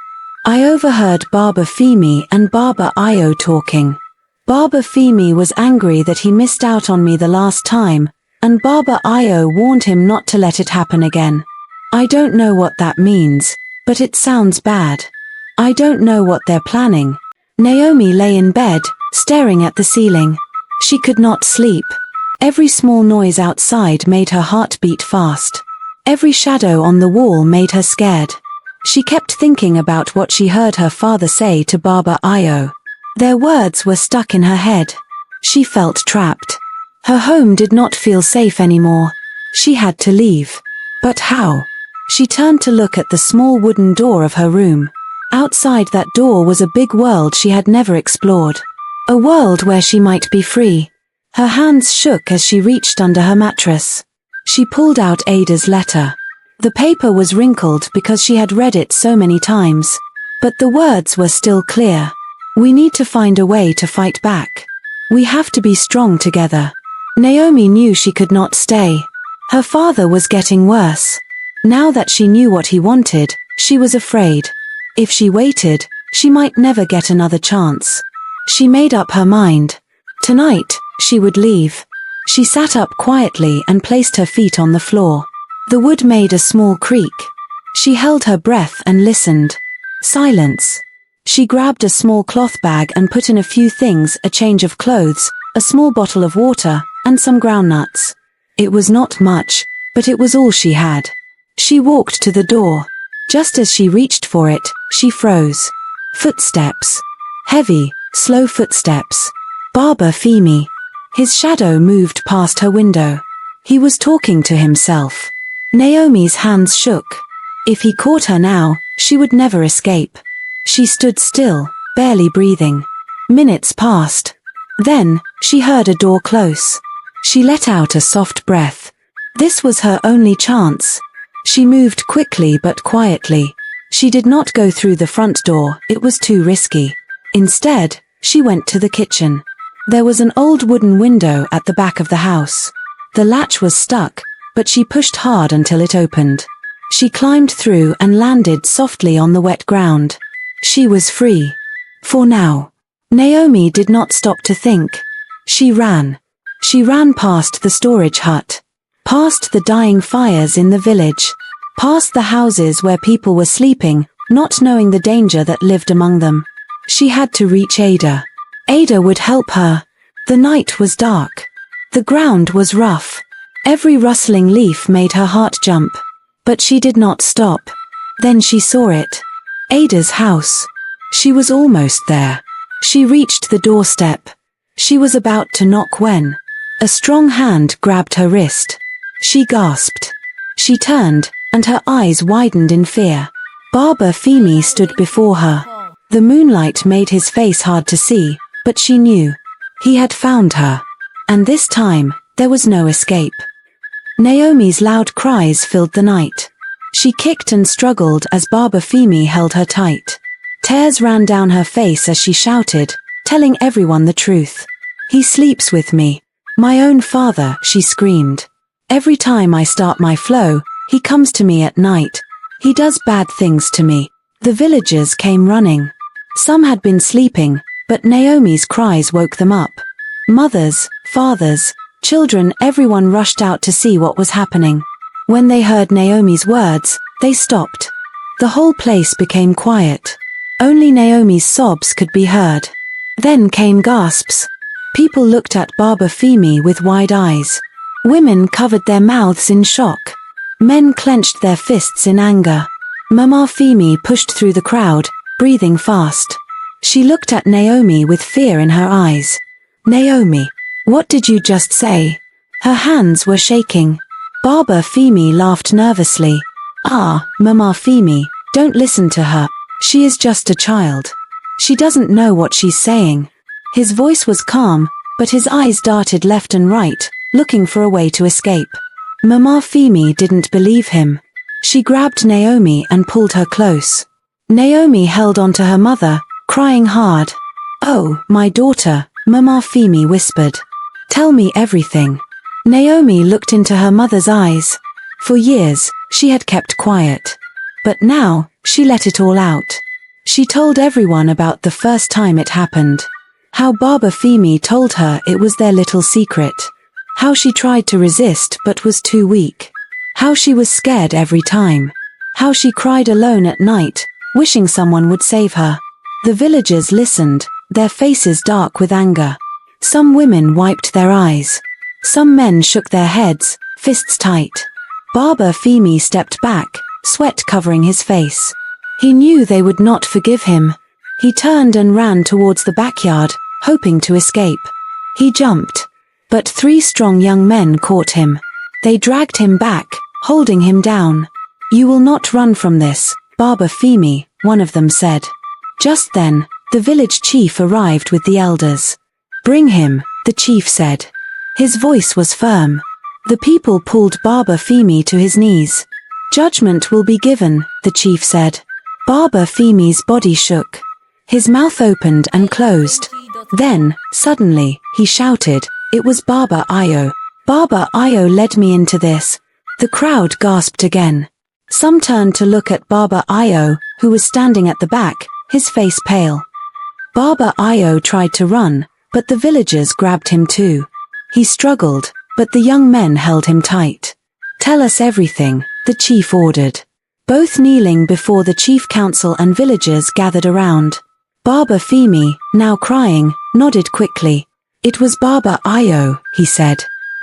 I overheard Baba Femi and Baba Io talking. Baba Femi was angry that he missed out on me the last time, and Baba Io warned him not to let it happen again. I don't know what that means, but it sounds bad. I don't know what they're planning. Naomi lay in bed, staring at the ceiling. She could not sleep. Every small noise outside made her heart beat fast. Every shadow on the wall made her scared. She kept thinking about what she heard her father say to Baba Io. Their words were stuck in her head. She felt trapped. Her home did not feel safe anymore. She had to leave. But how? She turned to look at the small wooden door of her room. Outside that door was a big world she had never explored. A world where she might be free. Her hands shook as she reached under her mattress. She pulled out Ada's letter. The paper was wrinkled because she had read it so many times. But the words were still clear. We need to find a way to fight back. We have to be strong together. Naomi knew she could not stay. Her father was getting worse. Now that she knew what he wanted, she was afraid. If she waited, she might never get another chance. She made up her mind. Tonight, she would leave. She sat up quietly and placed her feet on the floor. The wood made a small creak. She held her breath and listened. Silence. She grabbed a small cloth bag and put in a few things, a change of clothes, a small bottle of water, and some groundnuts. It was not much, but it was all she had. She walked to the door. Just as she reached for it, she froze. Footsteps. Heavy, slow footsteps. Baba Femi. His shadow moved past her window. He was talking to himself. Naomi's hands shook. If he caught her now, she would never escape. She stood still, barely breathing. Minutes passed. Then, she heard a door close. She let out a soft breath. This was her only chance. She moved quickly but quietly. She did not go through the front door, it was too risky. Instead, she went to the kitchen. There was an old wooden window at the back of the house. The latch was stuck, but she pushed hard until it opened. She climbed through and landed softly on the wet ground. She was free. For now. Naomi did not stop to think. She ran. She ran past the storage hut. Past the dying fires in the village. Past the houses where people were sleeping, not knowing the danger that lived among them. She had to reach Ada. Ada would help her. The night was dark. The ground was rough. Every rustling leaf made her heart jump. But she did not stop. Then she saw it. Ada's house. She was almost there. She reached the doorstep. She was about to knock when a strong hand grabbed her wrist. She gasped. She turned, and her eyes widened in fear. Baba Femi stood before her. The moonlight made his face hard to see, but she knew. He had found her. And this time, there was no escape. Naomi's loud cries filled the night. She kicked and struggled as Baba Femi held her tight. Tears ran down her face as she shouted, telling everyone the truth. He sleeps with me. My own father, she screamed. Every time I start my flow, he comes to me at night. He does bad things to me. The villagers came running. Some had been sleeping, but Naomi's cries woke them up. Mothers, fathers, children, everyone rushed out to see what was happening. When they heard Naomi's words, they stopped. The whole place became quiet. Only Naomi's sobs could be heard. Then came gasps. People looked at Baba Femi with wide eyes. Women covered their mouths in shock. Men clenched their fists in anger. Mama Femi pushed through the crowd, breathing fast. She looked at Naomi with fear in her eyes. Naomi, what did you just say? Her hands were shaking. Baba Femi laughed nervously. Ah, Mama Femi, don't listen to her. She is just a child. She doesn't know what she's saying. His voice was calm, but his eyes darted left and right, looking for a way to escape. Mama Femi didn't believe him. She grabbed Naomi and pulled her close. Naomi held on to her mother, crying hard. Oh, my daughter, Mama Femi whispered. Tell me everything. Naomi looked into her mother's eyes. For years, she had kept quiet. But now, she let it all out. She told everyone about the first time it happened. How Baba Femi told her it was their little secret. How she tried to resist but was too weak. How she was scared every time. How she cried alone at night, wishing someone would save her. The villagers listened, their faces dark with anger. Some women wiped their eyes. Some men shook their heads, fists tight. Baba Femi stepped back, sweat covering his face. He knew they would not forgive him. He turned and ran towards the backyard, hoping to escape. He jumped. But 3 strong young men caught him. They dragged him back, holding him down. "You will not run from this, Baba Femi," one of them said. Just then, the village chief arrived with the elders. "Bring him," the chief said. His voice was firm. The people pulled Baba Femi to his knees. "Judgment will be given," the chief said. Baba Femi's body shook. His mouth opened and closed. Then, suddenly, he shouted, "It was Baba Ayo. Baba Ayo led me into this." The crowd gasped again. Some turned to look at Baba Ayo, who was standing at the back, his face pale. Baba Ayo tried to run, but the villagers grabbed him too. He struggled, but the young men held him tight. "Tell us everything," the chief ordered. Both kneeling before the chief council and villagers gathered around. Baba Femi, now crying, nodded quickly. "It was Baba Ayo," he said.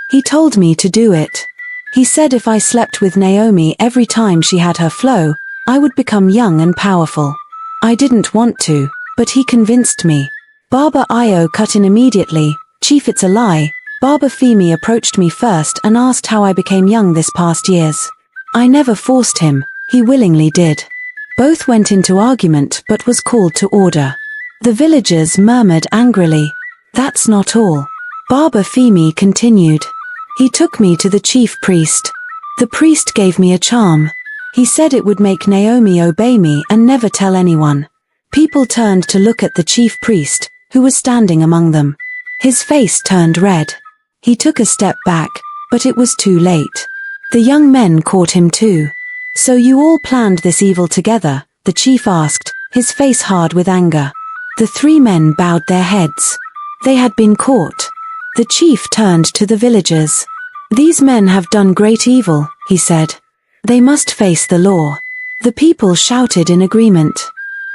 "He told me to do it. He said if I slept with Naomi every time she had her flow, I would become young and powerful. I didn't want to, but he convinced me." Baba Ayo cut in immediately. "Chief, it's a lie. Baba Femi approached me first and asked how I became young this past years. I never forced him, he willingly did." Both went into argument but was called to order. The villagers murmured angrily. "That's not all." Baba Femi continued. "He took me to the chief priest. The priest gave me a charm. He said it would make Naomi obey me and never tell anyone." People turned to look at the chief priest, who was standing among them. His face turned red. He took a step back, but it was too late. The young men caught him too. "So you all planned this evil together?" the chief asked, his face hard with anger. The 3 men bowed their heads. They had been caught. The chief turned to the villagers. "These men have done great evil," he said. "They must face the law." The people shouted in agreement.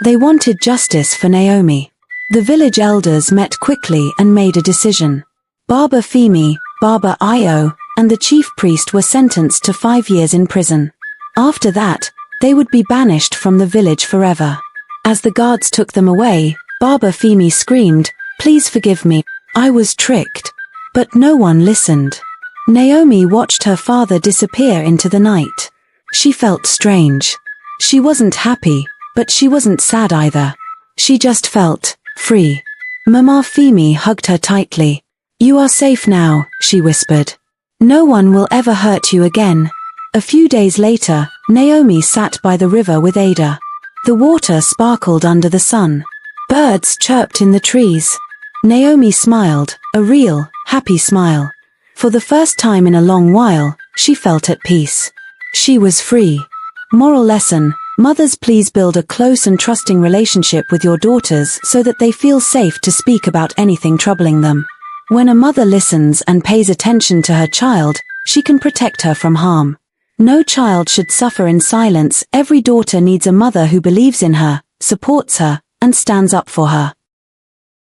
They wanted justice for Naomi. The village elders met quickly and made a decision. Baba Femi, Baba Ayo, and the chief priest were sentenced to 5 years in prison. After that, they would be banished from the village forever. As the guards took them away, Baba Femi screamed, "Please forgive me, I was tricked." But no one listened. Naomi watched her father disappear into the night. She felt strange. She wasn't happy, but she wasn't sad either. She just felt free. Mama Femi hugged her tightly. "You are safe now," she whispered. "No one will ever hurt you again." A few days later, Naomi sat by the river with Ada. The water sparkled under the sun. Birds chirped in the trees. Naomi smiled, a real, happy smile. For the first time in a long while, she felt at peace. She was free. Moral lesson: mothers, please build a close and trusting relationship with your daughters so that they feel safe to speak about anything troubling them. When a mother listens and pays attention to her child, she can protect her from harm. No child should suffer in silence. Every daughter needs a mother who believes in her, supports her, and stands up for her.